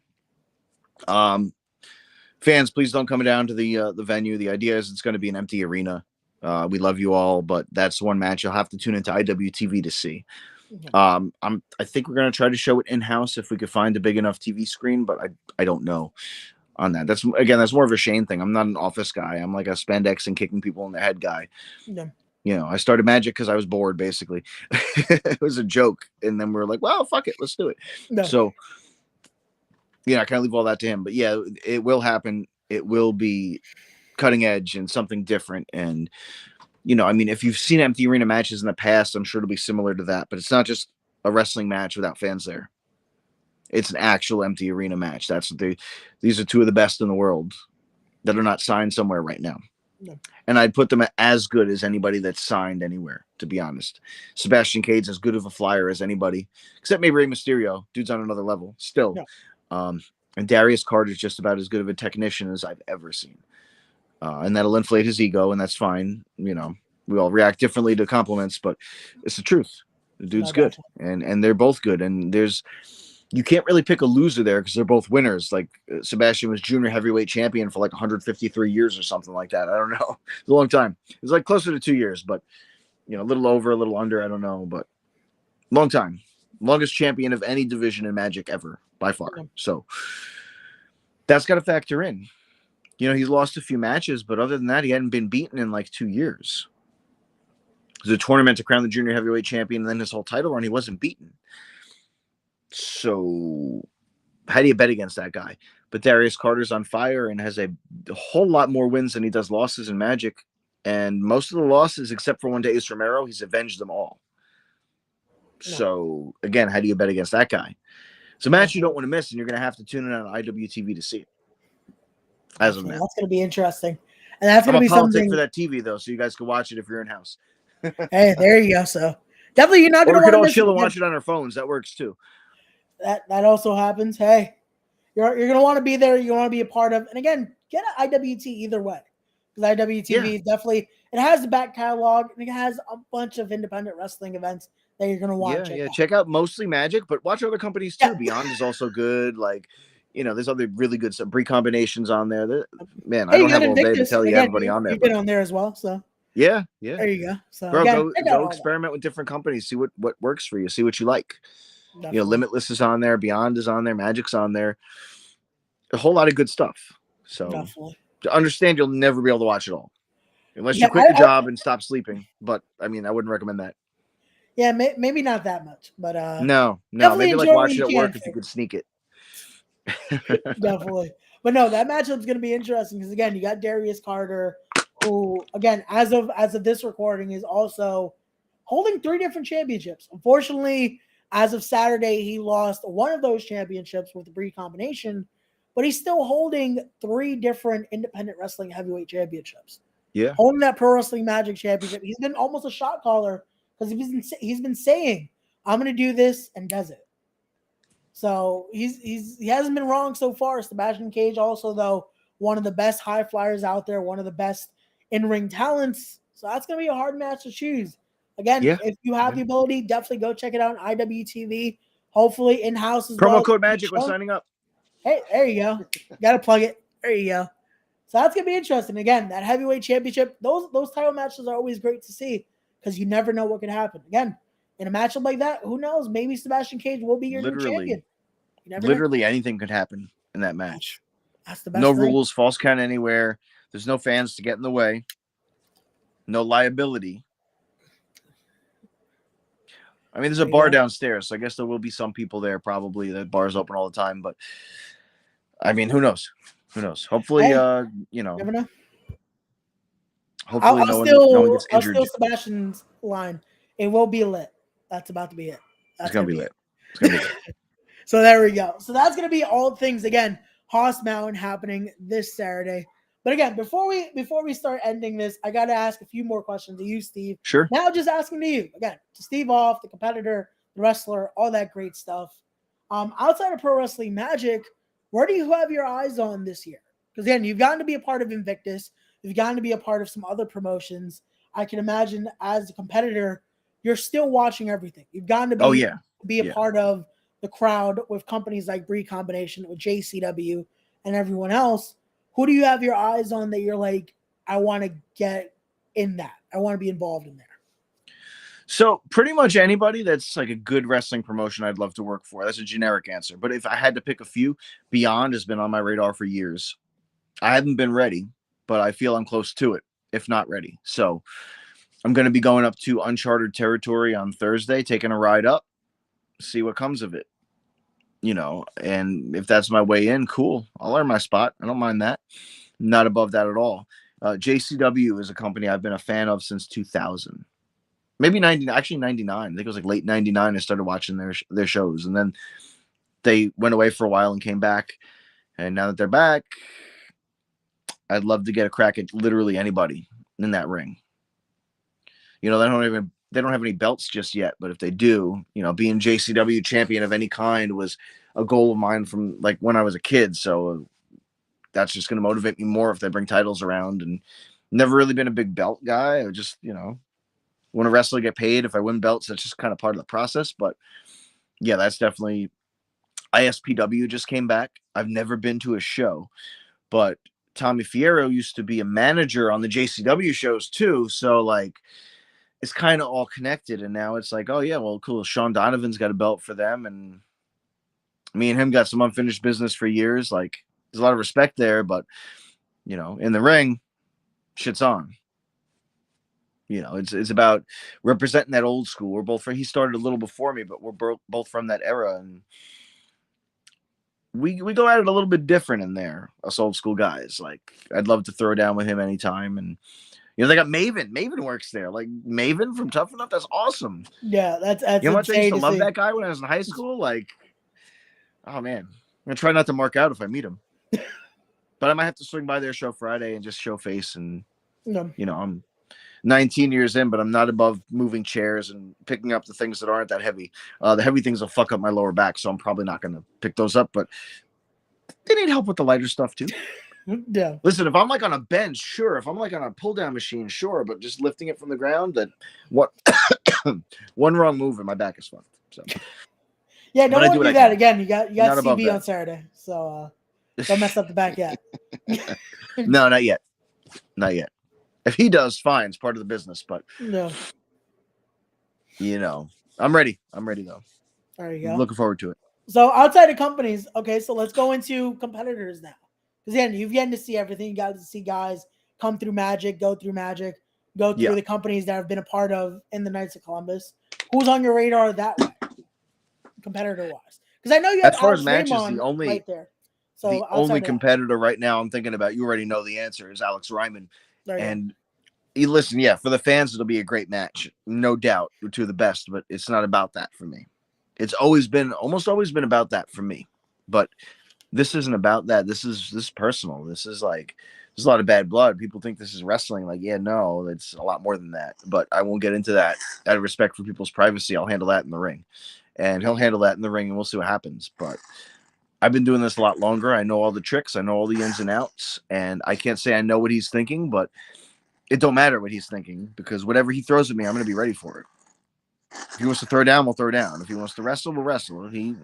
Fans, please don't come down to the venue. The idea is it's going to be an empty arena. We love you all, but that's one match you'll have to tune into IWTV to see. I think we're going to try to show it in-house if we could find a big enough TV screen, but I don't know on that. That's more of a Shane thing. I'm not an office guy. I'm like a spandex and kicking people in the head guy. Yeah. I started Magic because I was bored, basically. It was a joke. And then we were like, well, fuck it. Let's do it. No. So, I kind of leave all that to him. But, yeah, it will happen. It will be cutting edge and something different. And, if you've seen empty arena matches in the past, I'm sure it'll be similar to that. But it's not just a wrestling match without fans there. It's an actual empty arena match. That's what these are two of the best in the world that are not signed somewhere right now. No. And I'd put them as good as anybody that's signed anywhere, to be honest. Sebastian Cage is as good of a flyer as anybody, except maybe Rey Mysterio. Dude's on another level still. No. And Darius Karr is just about as good of a technician as I've ever seen. And that'll inflate his ego, and that's fine. We all react differently to compliments, but it's the truth. The dude's good, and they're both good. And you can't really pick a loser there because they're both winners. Like Sebastian was junior heavyweight champion for like 153 years or something like that. I don't know. It's a long time. It's like closer to 2 years, but a little over, a little under. I don't know, but long time. Longest champion of any division in Magic ever by far. So that's got to factor in. He's lost a few matches, but other than that, he hadn't been beaten in like 2 years. It was a tournament to crown the junior heavyweight champion, and then his whole title run, he wasn't beaten. So how do you bet against that guy? But Darius Carter's on fire and has a whole lot more wins than he does losses in Magic. And most of the losses, except for one to Ace Romero, he's avenged them all. No. So, again, how do you bet against that guy? It's a match you don't want to miss, and you're going to have to tune in on IWTV to see it. as of now. That's going to be interesting. And that's I'm going to a be politic something for that TV, though, so you guys can watch it if you're in house. Hey, there you go. So definitely you're not Or going to we could want to all miss chill it. and watch it on our phones. That works, too. That also happens. Hey, you're going to want to be there. You want to be a part of. And again, get an IWT either way. Because IWTV is definitely, it has the back catalog, and it has a bunch of independent wrestling events that you're going to want to check out. Check out mostly Magic, but watch other companies, too. Beyond is also good. Like, there's other really good stuff. Combinations on there. Man, I don't have all day to tell you everybody on there. You've been on there as well, so. Yeah. There you go. So bro, again, go experiment with different companies. See what works for you. See what you like. Definitely. Limitless is on there. Beyond is on there. Magic's on there. A whole lot of good stuff. So definitely. To understand, you'll never be able to watch it all unless you quit your job and stop sleeping. But I mean, I wouldn't recommend that. Yeah, maybe not that much, but no, maybe like watch it at work if you could sneak it. Definitely. But no, that matchup's going to be interesting because again, you got Darius Carter, who again, as of this recording, is also holding 3 different championships. Unfortunately, as of Saturday, he lost one of those championships with the Bree combination, but he's still holding 3 different independent wrestling heavyweight championships. Yeah, holding that Pro Wrestling Magic championship. He's been almost a shot caller because he's been saying, "I'm going to do this," and does it. So he hasn't been wrong so far. Sebastian Cage also, though, one of the best high flyers out there, one of the best in-ring talents. So that's going to be a hard match to choose. Again, if you have the ability, definitely go check it out on IWTV. Hopefully in-house as well. Promo code Magic when signing up. Hey, there you go. Got to plug it. There you go. So that's going to be interesting. Again, that heavyweight championship, those title matches are always great to see because you never know what can happen. Again, in a matchup like that, who knows? Maybe Sebastian Cage will be your new champion. Literally anything could happen in that match. That's the best No thing. rules, false count anywhere. There's no fans to get in the way. No liability. I mean, there's a bar downstairs, so I guess there will be some people there probably. The bar's open all the time, but I mean, who knows? Who knows? Hopefully, Never know. Hopefully no one gets injured. I'll steal Sebastian's line. It will be lit. That's about to be it. It's going to be lit. It's going to be lit. So there we go. So that's going to be all things, again, Haas Mountain happening this Saturday. But again, before we start ending this, I got to ask a few more questions to you, Steve. Sure. Now just asking to you, again, to Steve Off, the competitor, the wrestler, all that great stuff. Outside of Pro Wrestling Magic, where do you have your eyes on this year? Because again, you've gotten to be a part of Invictus. You've gotten to be a part of some other promotions. I can imagine as a competitor, you're still watching everything. You've gotten to be a part of the crowd with companies like Bree Combination, with JCW, and everyone else. Who do you have your eyes on that you're like, I want to get in that? I want to be involved in there. So pretty much anybody that's like a good wrestling promotion, I'd love to work for. That's a generic answer. But if I had to pick a few, Beyond has been on my radar for years. I haven't been ready, but I feel I'm close to it, if not ready. So I'm going to be going up to uncharted territory on Thursday, taking a ride up, see what comes of it. And if that's my way in, cool. I'll earn my spot. I don't mind that. Not above that at all. JCW is a company I've been a fan of since 2000. Maybe 99. I think it was like late 99. I started watching their shows. And then they went away for a while and came back. And now that they're back, I'd love to get a crack at literally anybody in that ring. They don't have any belts just yet, but if they do, being JCW champion of any kind was a goal of mine from like when I was a kid. So that's just going to motivate me more if they bring titles around. And never really been a big belt guy. I just, when a wrestler get paid, if I win belts, that's just kind of part of the process. But yeah, that's definitely ISPW just came back. I've never been to a show, but Tommy Fierro used to be a manager on the JCW shows too. So like, it's kind of all connected. And now it's like, oh yeah, well, cool. Sean Donovan's got a belt for them. And me and him got some unfinished business for years. Like there's a lot of respect there, but in the ring, shit's on. It's about representing that old school. He started a little before me, but we're both from that era. And we go at it a little bit different in there, us old school guys. Like I'd love to throw down with him anytime. And they got Maven. Maven works there. Like Maven from Tough Enough. That's awesome. Yeah, that's how much I used to love that guy when I was in high school. Like, oh man, I'm gonna try not to mark out if I meet him. But I might have to swing by their show Friday and just show face. And, No. you know, I'm 19 years in, but I'm not above moving chairs and picking up the things that aren't that heavy. The heavy things will fuck up my lower back, so I'm probably not going to pick those up. But they need help with the lighter stuff, too. Yeah. Listen, if I'm like on a bench, sure. If I'm like on a pull-down machine, sure. But just lifting it from the ground, that what one wrong move and my back is fucked. So. Yeah, don't want to do that again. You got Not above CB that. on Saturday, so don't mess up the back yet. No, not yet. Not yet. If he does, fine. It's part of the business. But no, you know, I'm ready. I'm ready though. There you go. Looking forward to it. So outside of companies, okay, so let's go into competitors now. Because again, you've gotten to see everything. You got to see guys come through Magic, go through the companies that have been a part of in the Knights of Columbus. Who's on your radar that way, competitor-wise? Because I know you have as far Alex as matches, Raymond the only right there. So the only competitor right now I'm thinking about, you already know the answer, is Alex Ryman. And you listen, yeah, for the fans, it'll be a great match, no doubt. Two of the best, but it's not about that for me. It's almost always been about that for me. But this isn't about that. This is personal. This is like, there's a lot of bad blood. People think this is wrestling. Like, yeah, no, it's a lot more than that. But I won't get into that. Out of respect for people's privacy, I'll handle that in the ring. And he'll handle that in the ring, and we'll see what happens. But I've been doing this a lot longer. I know all the tricks. I know all the ins and outs. And I can't say I know what he's thinking, but it don't matter what he's thinking, because whatever he throws at me, I'm going to be ready for it. If he wants to throw down, we'll throw down. If he wants to wrestle, we'll wrestle. He,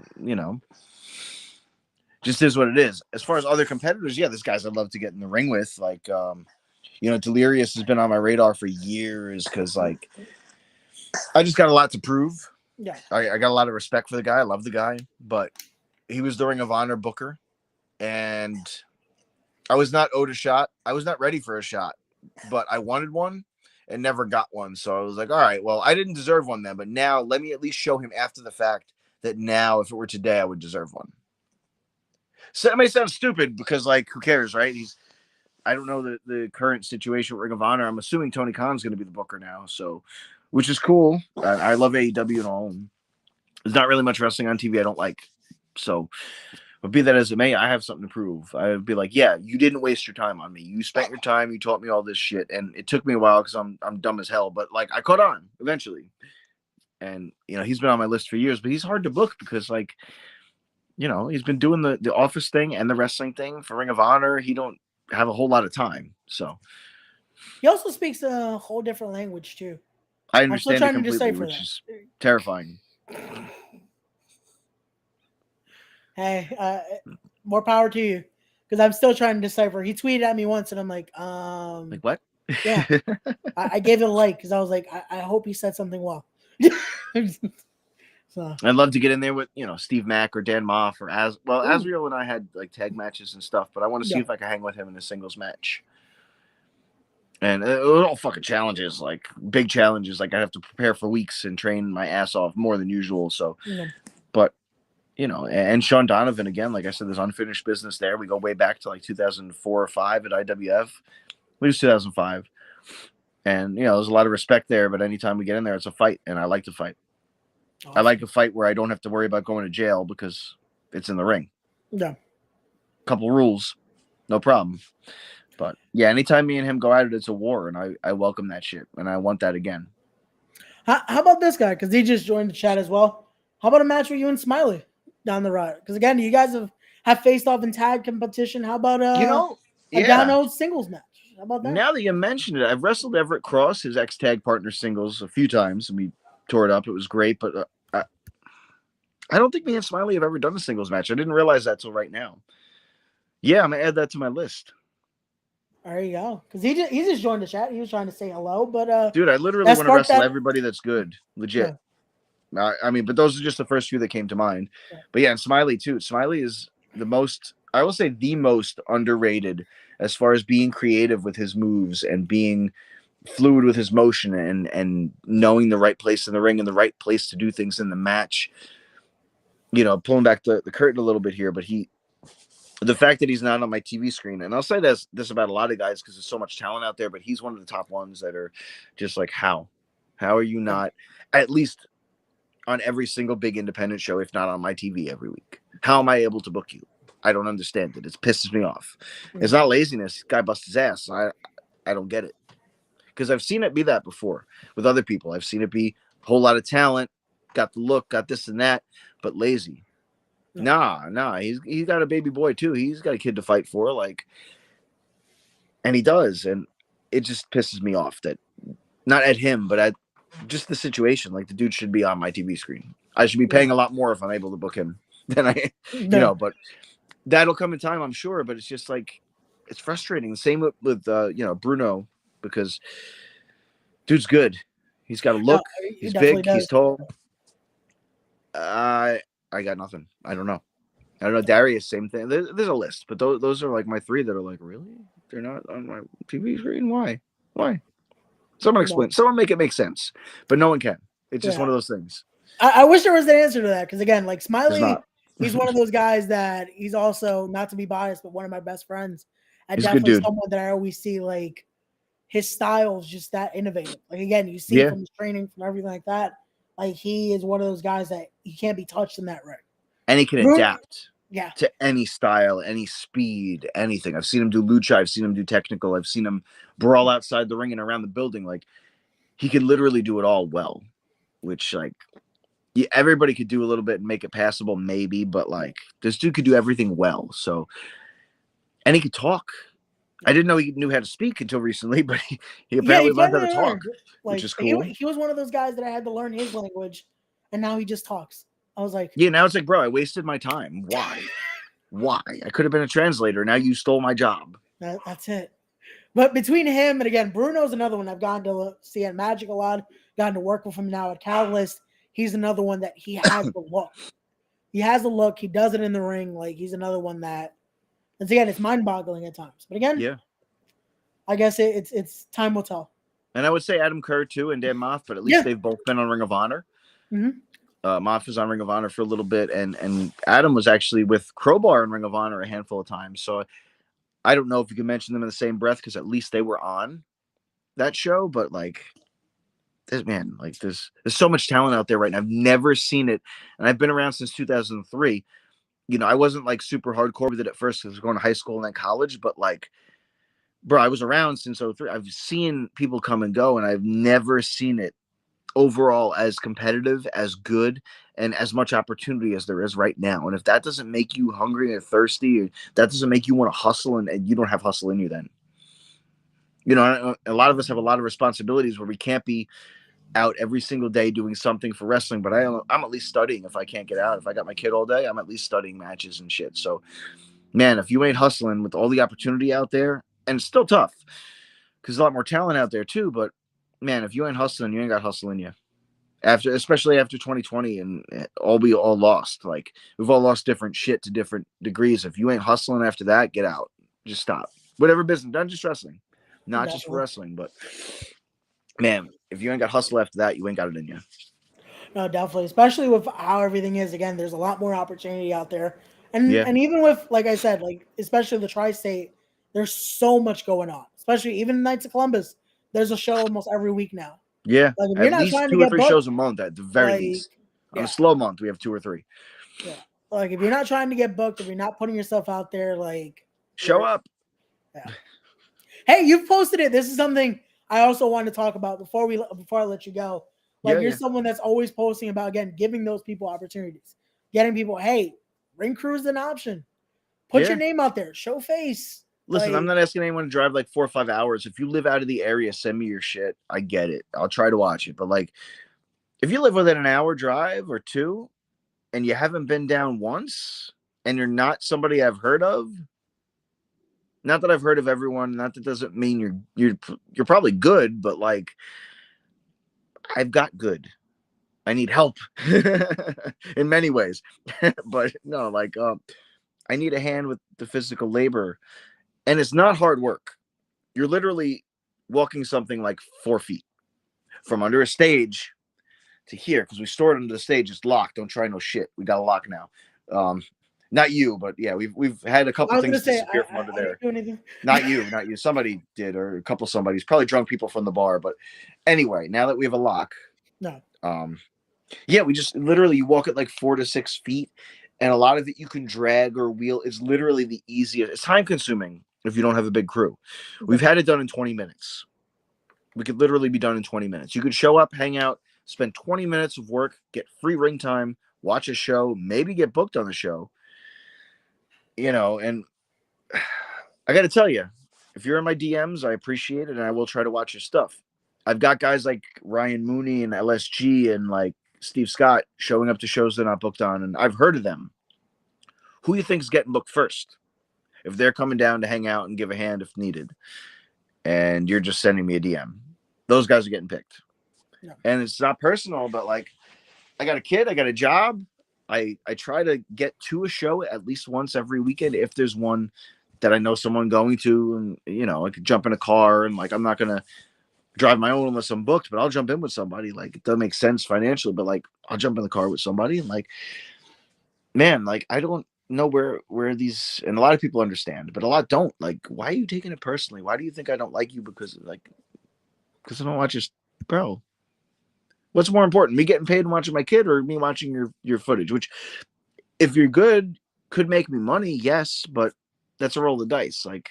just is what it is. As far as other competitors, yeah, there's guys I'd love to get in the ring with. Like, Delirious has been on my radar for years because, like, I just got a lot to prove. Yeah. I got a lot of respect for the guy. I love the guy. But he was the Ring of Honor booker, and I was not owed a shot. I was not ready for a shot, but I wanted one and never got one. So I was like, all right, well, I didn't deserve one then, but now let me at least show him after the fact that now, if it were today, I would deserve one. So it may sound stupid because, like, who cares, right? I don't know the current situation with Ring of Honor. I'm assuming Tony Khan's going to be the booker now, so, which is cool. I love AEW and all. And there's not really much wrestling on TV I don't like. So, but be that as it may, I have something to prove. I would be like, yeah, you didn't waste your time on me. You spent your time. You taught me all this shit, and it took me a while because I'm dumb as hell. But, like, I caught on eventually. And he's been on my list for years, but he's hard to book because, like, he's been doing the office thing and the wrestling thing for Ring of Honor. He don't have a whole lot of time. So he also speaks a whole different language too. I understand it completely, which is terrifying. Hey, more power to you, because I'm still trying to decipher. He tweeted at me once, and I'm like what? Yeah, I gave it a like because I was like, I hope he said something well. So I'd love to get in there with Steve Mack or Dan Moff or Azrael, and I had like tag matches and stuff, but I want to see if I can hang with him in a singles match. And it was all fucking challenges, like big challenges. Like I have to prepare for weeks and train my ass off more than usual. So, but and Sean Donovan again. Like I said, there's unfinished business there. We go way back to like 2004 or 5 at IWF. It was 2005, and there's a lot of respect there. But anytime we get in there, it's a fight, and I like to fight. Awesome. I like a fight where I don't have to worry about going to jail because it's in the ring. Yeah. Couple rules, no problem. But yeah, anytime me and him go at it, it's a war, and I welcome that shit, and I want that again. How about this guy? Because he just joined the chat as well. How about a match with you and Smiley down the road? Because again, you guys have faced off in tag competition. How about a down singles match? How about that? Now that you mentioned it, I've wrestled Everett Cross, his ex-tag partner, singles a few times, and we tore it up. It was great, but I don't think me and Smiley have ever done a singles match. I didn't realize that till right now. Yeah, I'm gonna add that to my list. There you go. Because he just joined the chat. He was trying to say hello, but dude, I literally want to wrestle everybody that's good, legit. Yeah. I mean, but those are just the first few that came to mind. Yeah. But yeah, and Smiley too. Smiley is the most underrated as far as being creative with his moves and being fluid with his motion and knowing the right place in the ring and the right place to do things in the match. Pulling back the curtain a little bit here, but the fact that he's not on my TV screen, and I'll say this about a lot of guys because there's so much talent out there, but he's one of the top ones that are just like, how are you not at least on every single big independent show, if not on my TV every week? How am I able to book you? I don't understand it. It pisses me off. It's Mm-hmm. not laziness. Guy busts his ass. I don't get it. Because I've seen it be that before with other people. I've seen it be a whole lot of talent, got the look, got this and that, but lazy. Nah. He's got a baby boy too. He's got a kid to fight for, like, and he does, and it just pisses me off that not at him, but at just the situation. Like, the dude should be on my TV screen. I should be paying a lot more if I'm able to book him than I, but that'll come in time, I'm sure. But it's just like, it's frustrating. The same with Bruno, because dude's good. He's got a look. He's big. He's tall. I got nothing. I don't know. Darius, same thing. There's a list, but those are like my three that are like, really? They're not on my TV screen? Why? Someone explain. Someone make it make sense. But no one can. It's just one of those things. I wish there was an answer to that, because again, like Smiley, he's one of those guys that he's also, not to be biased, but one of my best friends. And he's definitely someone that I always see, like, his style is just that innovative. Like, again, you see from his training, from everything like that, like, he is one of those guys that he can't be touched in that ring. And he can adapt to any style, any speed, anything. I've seen him do lucha. I've seen him do technical. I've seen him brawl outside the ring and around the building. Like, he could literally do it all well, which, like, everybody could do a little bit and make it passable, maybe, but, like, this dude could do everything well. So, and he could talk. I didn't know he knew how to speak until recently, but he apparently learned how to talk, which is cool. He was one of those guys that I had to learn his language, and now he just talks. I was like, now it's like, bro, I wasted my time. Why? I could have been a translator. Now you stole my job. That's it. But between him and, again, Bruno's another one I've gotten to see at Magic a lot, gotten to work with him now at Catalyst. He's another one that he has the look. He has the look. He does it in the ring. Like, he's another one that, once again, it's mind-boggling at times. But again, I guess it's time will tell. And I would say Adam Kerr too, and Dan Moff, but at least they've both been on Ring of Honor. Mm-hmm. Moff was on Ring of Honor for a little bit, and Adam was actually with Crowbar in Ring of Honor a handful of times. So I don't know if you can mention them in the same breath, because at least they were on that show. But, like, there's so much talent out there right now. I've never seen it, and I've been around since 2003. I wasn't, like, super hardcore with it at first, because I was going to high school and then college, but, like, bro, I was around since 03. I've seen people come and go, and I've never seen it overall as competitive, as good, and as much opportunity as there is right now. And if that doesn't make you hungry and thirsty, or that doesn't make you want to hustle, and you don't have hustle in you, then, a lot of us have a lot of responsibilities where we can't be out every single day doing something for wrestling, but I'm at least studying. If I can't get out, if I got my kid all day, I'm at least studying matches and shit. So, man, if you ain't hustling with all the opportunity out there, and it's still tough because there's a lot more talent out there too, but, man, if you ain't hustling, you ain't got hustle in you. Especially after 2020, and we all lost. Like, we've all lost different shit to different degrees. If you ain't hustling after that, get out. Just stop. Whatever business, not just wrestling, not just for wrestling, but, man, if you ain't got hustle after that, you ain't got it in you. No, definitely. Especially with how everything is. Again, there's a lot more opportunity out there, and even with, like I said, like, especially the tri-state, there's so much going on. Especially even Knights of Columbus, there's a show almost every week now. Yeah, like, if you're at not least trying 2 to or get 3 booked, shows a month at the very least. On a slow month, we have 2 or 3. Yeah, like, if you're not trying to get booked, if you're not putting yourself out there, like, show up. Yeah. Hey, you've posted it. This is something I also want to talk about before I let you go. Like, you're someone that's always posting about, again, giving those people opportunities, getting people, hey, ring crew is an option. Put your name out there. Show face. Listen, like, I'm not asking anyone to drive like 4 or 5 hours. If you live out of the area, send me your shit. I get it. I'll try to watch it. But, like, if you live within an hour drive or 2 and you haven't been down once and you're not somebody I've heard of, not that I've heard of everyone, not that doesn't mean you're probably good, but, like, I've got good. I need help in many ways. But no, like, I need a hand with the physical labor. And it's not hard work. You're literally walking something like 4 feet from under a stage to here, because we stored under the stage. It's locked. Don't try no shit. We got a lock now. Not you, but yeah, we've had a couple things disappear from under there. Not you. Somebody did, or a couple somebody's, probably drunk people from the bar. But anyway, now that we have a lock, no. Yeah, we just literally, you walk it like 4 to 6 feet, And a lot of it you can drag or wheel. It's literally the easiest. It's time consuming if you don't have a big crew. We've had it done in 20 minutes. We could literally be done in 20 minutes. You could show up, hang out, spend 20 minutes of work, get free ring time, watch a show, maybe get booked on the show. And I got to tell you, if you're in my DMs, I appreciate it, and I will try to watch your stuff. I've got guys like Ryan Mooney and LSG and like Steve Scott showing up to shows they're not booked on, and I've heard of them. Who do you think's getting booked first? If they're coming down to hang out and give a hand if needed, and you're just sending me a DM, those guys are getting picked. Yeah. And it's not personal, but like, I got a kid, I got a job. I try to get to a show at least once every weekend if there's one that I know someone going to, and I could jump in a car, and like I'm not gonna drive my own unless I'm booked, but I'll jump in with somebody. Like, it doesn't make sense financially, but like I'll jump in the car with somebody, and like, man, like I don't know where these, and a lot of people understand, but a lot don't. Like, why are you taking it personally? Why do you think I don't like you? Because I don't watch your bro. What's more important, me getting paid and watching my kid, or me watching your footage? Which, if you're good, could make me money, yes, but that's a roll of the dice. Like,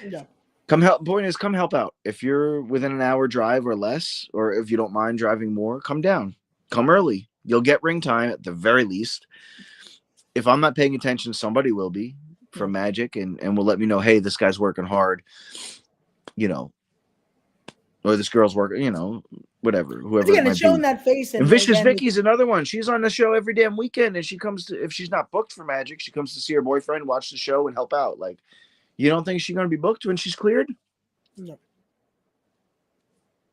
yeah. Come help out. If you're within an hour drive or less, or if you don't mind driving more, come down. Come early. You'll get ring time at the very least. If I'm not paying attention, somebody will be from Magic and will let me know, hey, this guy's working hard, or this girl's working, whatever, whoever. Again, it's showing that face. And Vicious Vicky's another one. She's on the show every damn weekend, and she comes to, if she's not booked for Magic, she comes to see her boyfriend, watch the show, and help out. Like, you don't think she's going to be booked when she's cleared? No.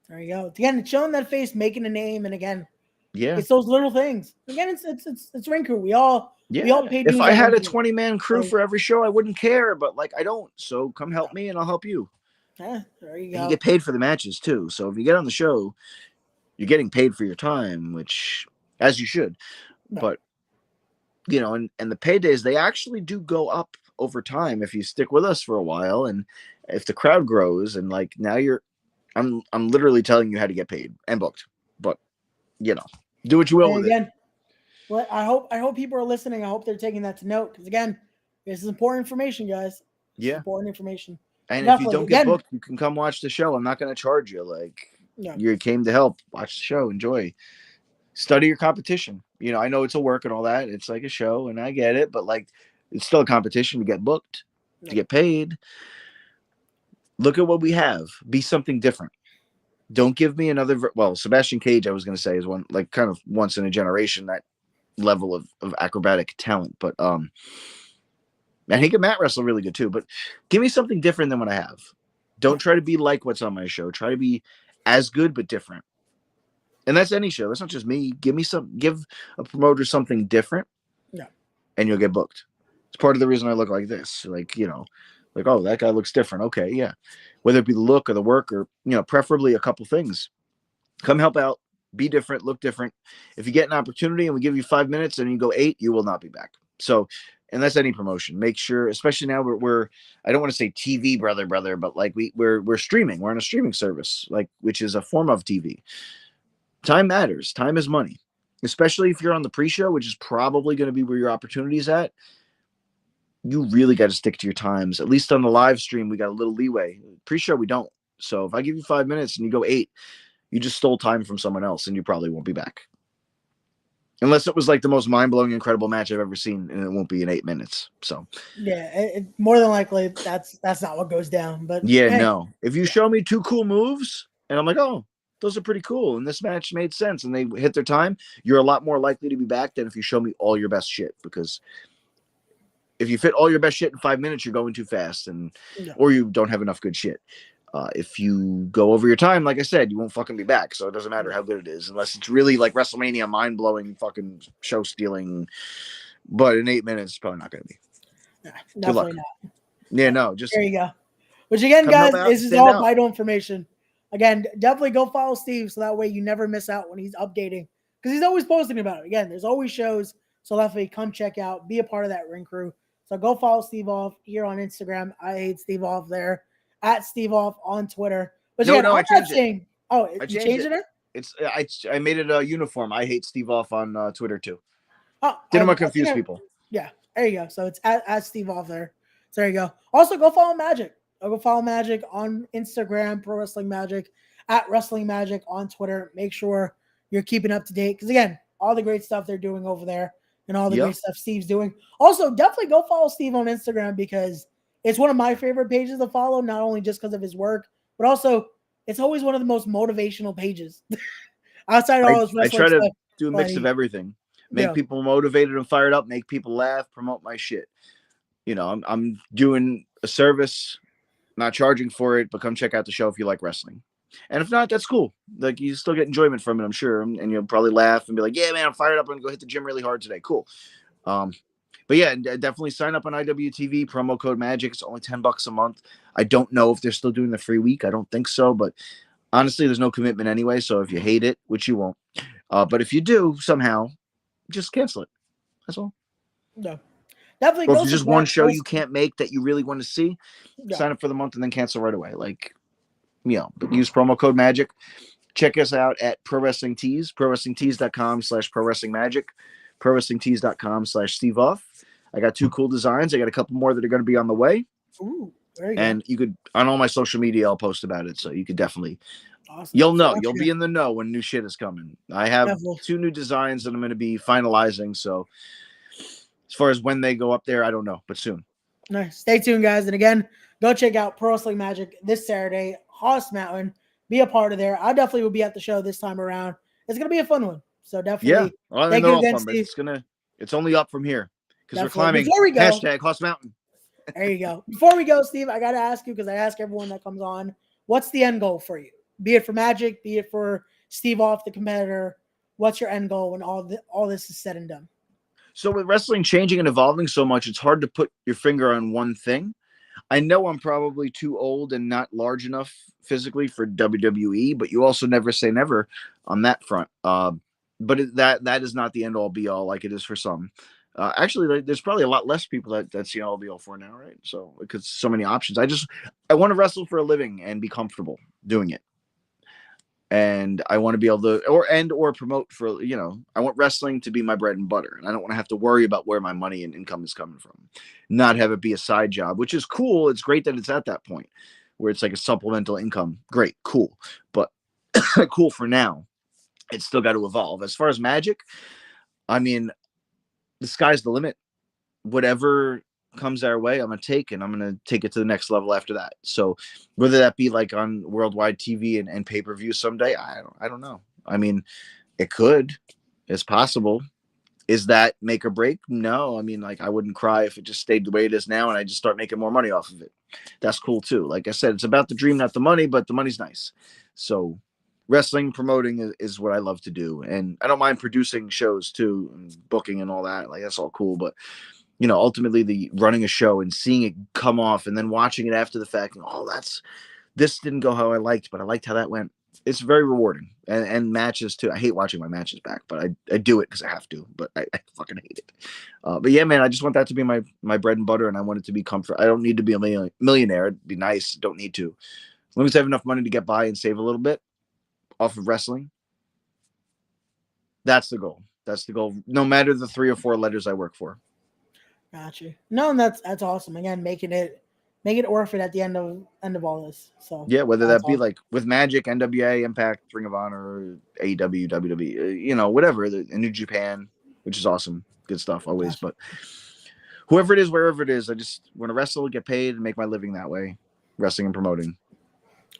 There you go. Again, it's showing that face, making a name, and again, it's those little things. Again, it's ring crew. We all paid. If I had a 20-man crew for every show, I wouldn't care. But like, I don't. So come help me, and I'll help you. Yeah, there you go. And you get paid for the matches too. So if you get on the show, you're getting paid for your time, which, as you should. No. But and the paydays, they actually do go up over time if you stick with us for a while, and if the crowd grows, and like now I'm literally telling you how to get paid and booked. But do what you will with it. Well, I hope people are listening. I hope they're taking that to note, because again, this is important information, guys. It's important information. And if you don't get booked, you can come watch the show. I'm not going to charge you. Like, you came to help. Watch the show. Enjoy. Study your competition. I know it's a work and all that. It's like a show, and I get it. But, like, it's still a competition to get booked, to get paid. Look at what we have. Be something different. Don't give me another. Sebastian Cage, I was going to say, is one, like, kind of once in a generation, that level of acrobatic talent. But, and he can mat wrestle really good too, but give me something different than what I have. Don't try to be like what's on my show. Try to be as good, but different. And that's any show. That's not just me. Give a promoter something different. Yeah. And you'll get booked. It's part of the reason I look like this. Like, oh, that guy looks different. Okay. Yeah. Whether it be the look or the work, or, preferably a couple things. Come help out, be different, look different. If you get an opportunity and we give you 5 minutes and you go 8, you will not be back. So, and that's any promotion. Make sure, especially now we're I don't want to say TV brother, but like we're streaming. We're on a streaming service, like, which is a form of TV. Time matters. Time is money, especially if you're on the pre-show, which is probably going to be where your opportunity is at. You really got to stick to your times. At least on the live stream, we got a little leeway. Pre-show, we don't. So if I give you 5 minutes and you go 8, you just stole time from someone else, and you probably won't be back. Unless it was like the most mind-blowing, incredible match I've ever seen, and it won't be in 8 minutes. So more than likely that's not what goes down. But no. If you show me 2 cool moves, and I'm like, oh, those are pretty cool, and this match made sense, and they hit their time, you're a lot more likely to be back than if you show me all your best shit. Because if you fit all your best shit in 5 minutes, you're going too fast, or you don't have enough good shit. If you go over your time, like I said, you won't fucking be back. So it doesn't matter how good it is, unless it's really like WrestleMania, mind-blowing, fucking show-stealing. But in 8 minutes, it's probably not going to be. Definitely not. Yeah, no, just there you go. Which again, guys, this is all vital information. Again, definitely go follow Steve, so that way you never miss out when he's updating, because he's always posting about it. Again, there's always shows, so definitely come check out, be a part of that ring crew. So go follow Steve Off here on Instagram. I hate Steve Off there. At Steve Off on Twitter. But I changed it. Oh, you changed it? I made it a uniform. I hate Steve Off on Twitter too. Oh, Didn't want to confuse people. Yeah, there you go. So it's at Steve off there. So there you go. Also, go follow Magic. Go follow Magic on Instagram, Pro Wrestling Magic, at Wrestling Magic on Twitter. Make sure you're keeping up to date because again, all the great stuff they're doing over there and all the Yep. great stuff Steve's doing. Also, definitely go follow Steve on Instagram because it's one of my favorite pages to follow. Not only just because of his work, but also it's always one of the most motivational pages outside of all his I wrestling try to stuff. do a mix of everything. Make Yeah. people motivated and fired up, make people laugh, promote my shit. You know, I'm doing a service, not charging for it, but come check out the show if you like wrestling. And if not, that's cool. Like you still get enjoyment from it, I'm sure. And you'll probably laugh and be like, yeah, man, I'm fired up. I'm gonna go hit the gym really hard today. Cool. But yeah, definitely sign up on IWTV, promo code Magic. It's only $10 a month. I don't know if they're still doing the free week. I don't think so, but honestly, there's no commitment anyway. So if you hate it, which you won't, but if you do somehow, just cancel it. That's all. No. Definitely Or go if there's just support. one show you can't make that you really want to see, Yeah. sign up for the month and then cancel right away. Like, you know, but use promo code Magic. Check us out at Pro Wrestling Tees, prowrestlingtees.com/Pro Wrestling Magic, prowrestlingtees.com/Steve Off. I got 2 cool designs. I got a couple more that are going to be on the way. Ooh, there you and go. you could, on all my social media, I'll post about it. So you could definitely, Awesome. you'll know, you'll be in the know when new shit is coming. I have Definitely. 2 new designs that I'm going to be finalizing. So as far as when they go up there, I don't know, but soon. Nice. Stay tuned, guys. And again, go check out Pro Wrestling Magic this Saturday, Hoss Mountain. Be a part of there. I definitely will be at the show this time around. It's gonna be a fun one. So definitely. Yeah, well, thank they're you all again, fun, but Steve. it's only up from here because we're Definitely. climbing. Before we go, Hashtag Hoss Mountain. there you go. Before we go, Steve, I got to ask you because I ask everyone that comes on, what's the end goal for you? Be it for Magic, be it for Steve Off, the competitor. What's your end goal when all this is said and done? So with wrestling changing and evolving so much, it's hard to put your finger on one thing. I know I'm probably too old and not large enough physically for WWE, but you also never say never on that front. But that is not the end all be all like it is for some. Actually, there's probably a lot less people that's the all be all for now, right? So because so many options. I want to wrestle for a living and be comfortable doing it. And I want to be able to or promote for, you know, I want wrestling to be my bread and butter. And I don't want to have to worry about where my money and income is coming from. Not have it be a side job, which is cool. It's great that it's at that point where it's like a supplemental income. Great, cool. But cool for now. It's still got to evolve. As far as Magic, I mean, the sky's the limit. Whatever comes our way, I'm gonna take, and I'm gonna take it to the next level after that. So whether that be like on worldwide TV and pay-per-view someday, I don't know. I mean, it could. It's possible. Is that make or break? No. I mean, like, I wouldn't cry if it just stayed the way it is now and I just start making more money off of it. That's cool too. Like I said, it's about the dream, not the money, but the money's nice. So wrestling promoting is what I love to do. And I don't mind producing shows too and booking and all that. Like, that's all cool. But you know, ultimately the running a show and seeing it come off and then watching it after the fact, and this didn't go how I liked, but I liked how that went. It's very rewarding. And matches too. I hate watching my matches back, but I do it because I have to, but I fucking hate it. But yeah, man, I just want that to be my bread and butter, and I want it to be comfort. I don't need to be a millionaire. It'd be nice. Don't need to. As long as I have enough money to get by and save a little bit off of wrestling, that's the goal. That's the goal. No matter the 3 or 4 letters I work for. Gotcha. No, and that's awesome. Again, making it worth it at the end of all this. So yeah, whether that be awesome. like with Magic, NWA, Impact, Ring of Honor, AEW, WWE, you know, whatever, in New Japan, which is awesome, good stuff always. Gotcha. But whoever it is, wherever it is, I just want to wrestle, get paid, and make my living that way, wrestling and promoting.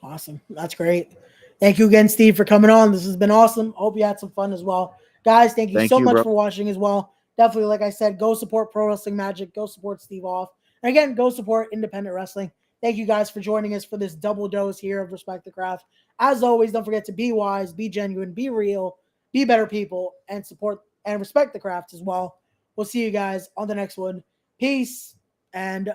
Awesome. That's great. Thank you again, Steve, for coming on. This has been awesome. Hope you had some fun as well. Guys, thank you so much bro. for watching as well. Definitely, like I said, go support Pro Wrestling Magic. Go support Steve Off. And again, go support independent wrestling. Thank you guys for joining us for this double dose here of Respect the Craft. As always, don't forget to be wise, be genuine, be real, be better people, and support and respect the craft as well. We'll see you guys on the next one. Peace and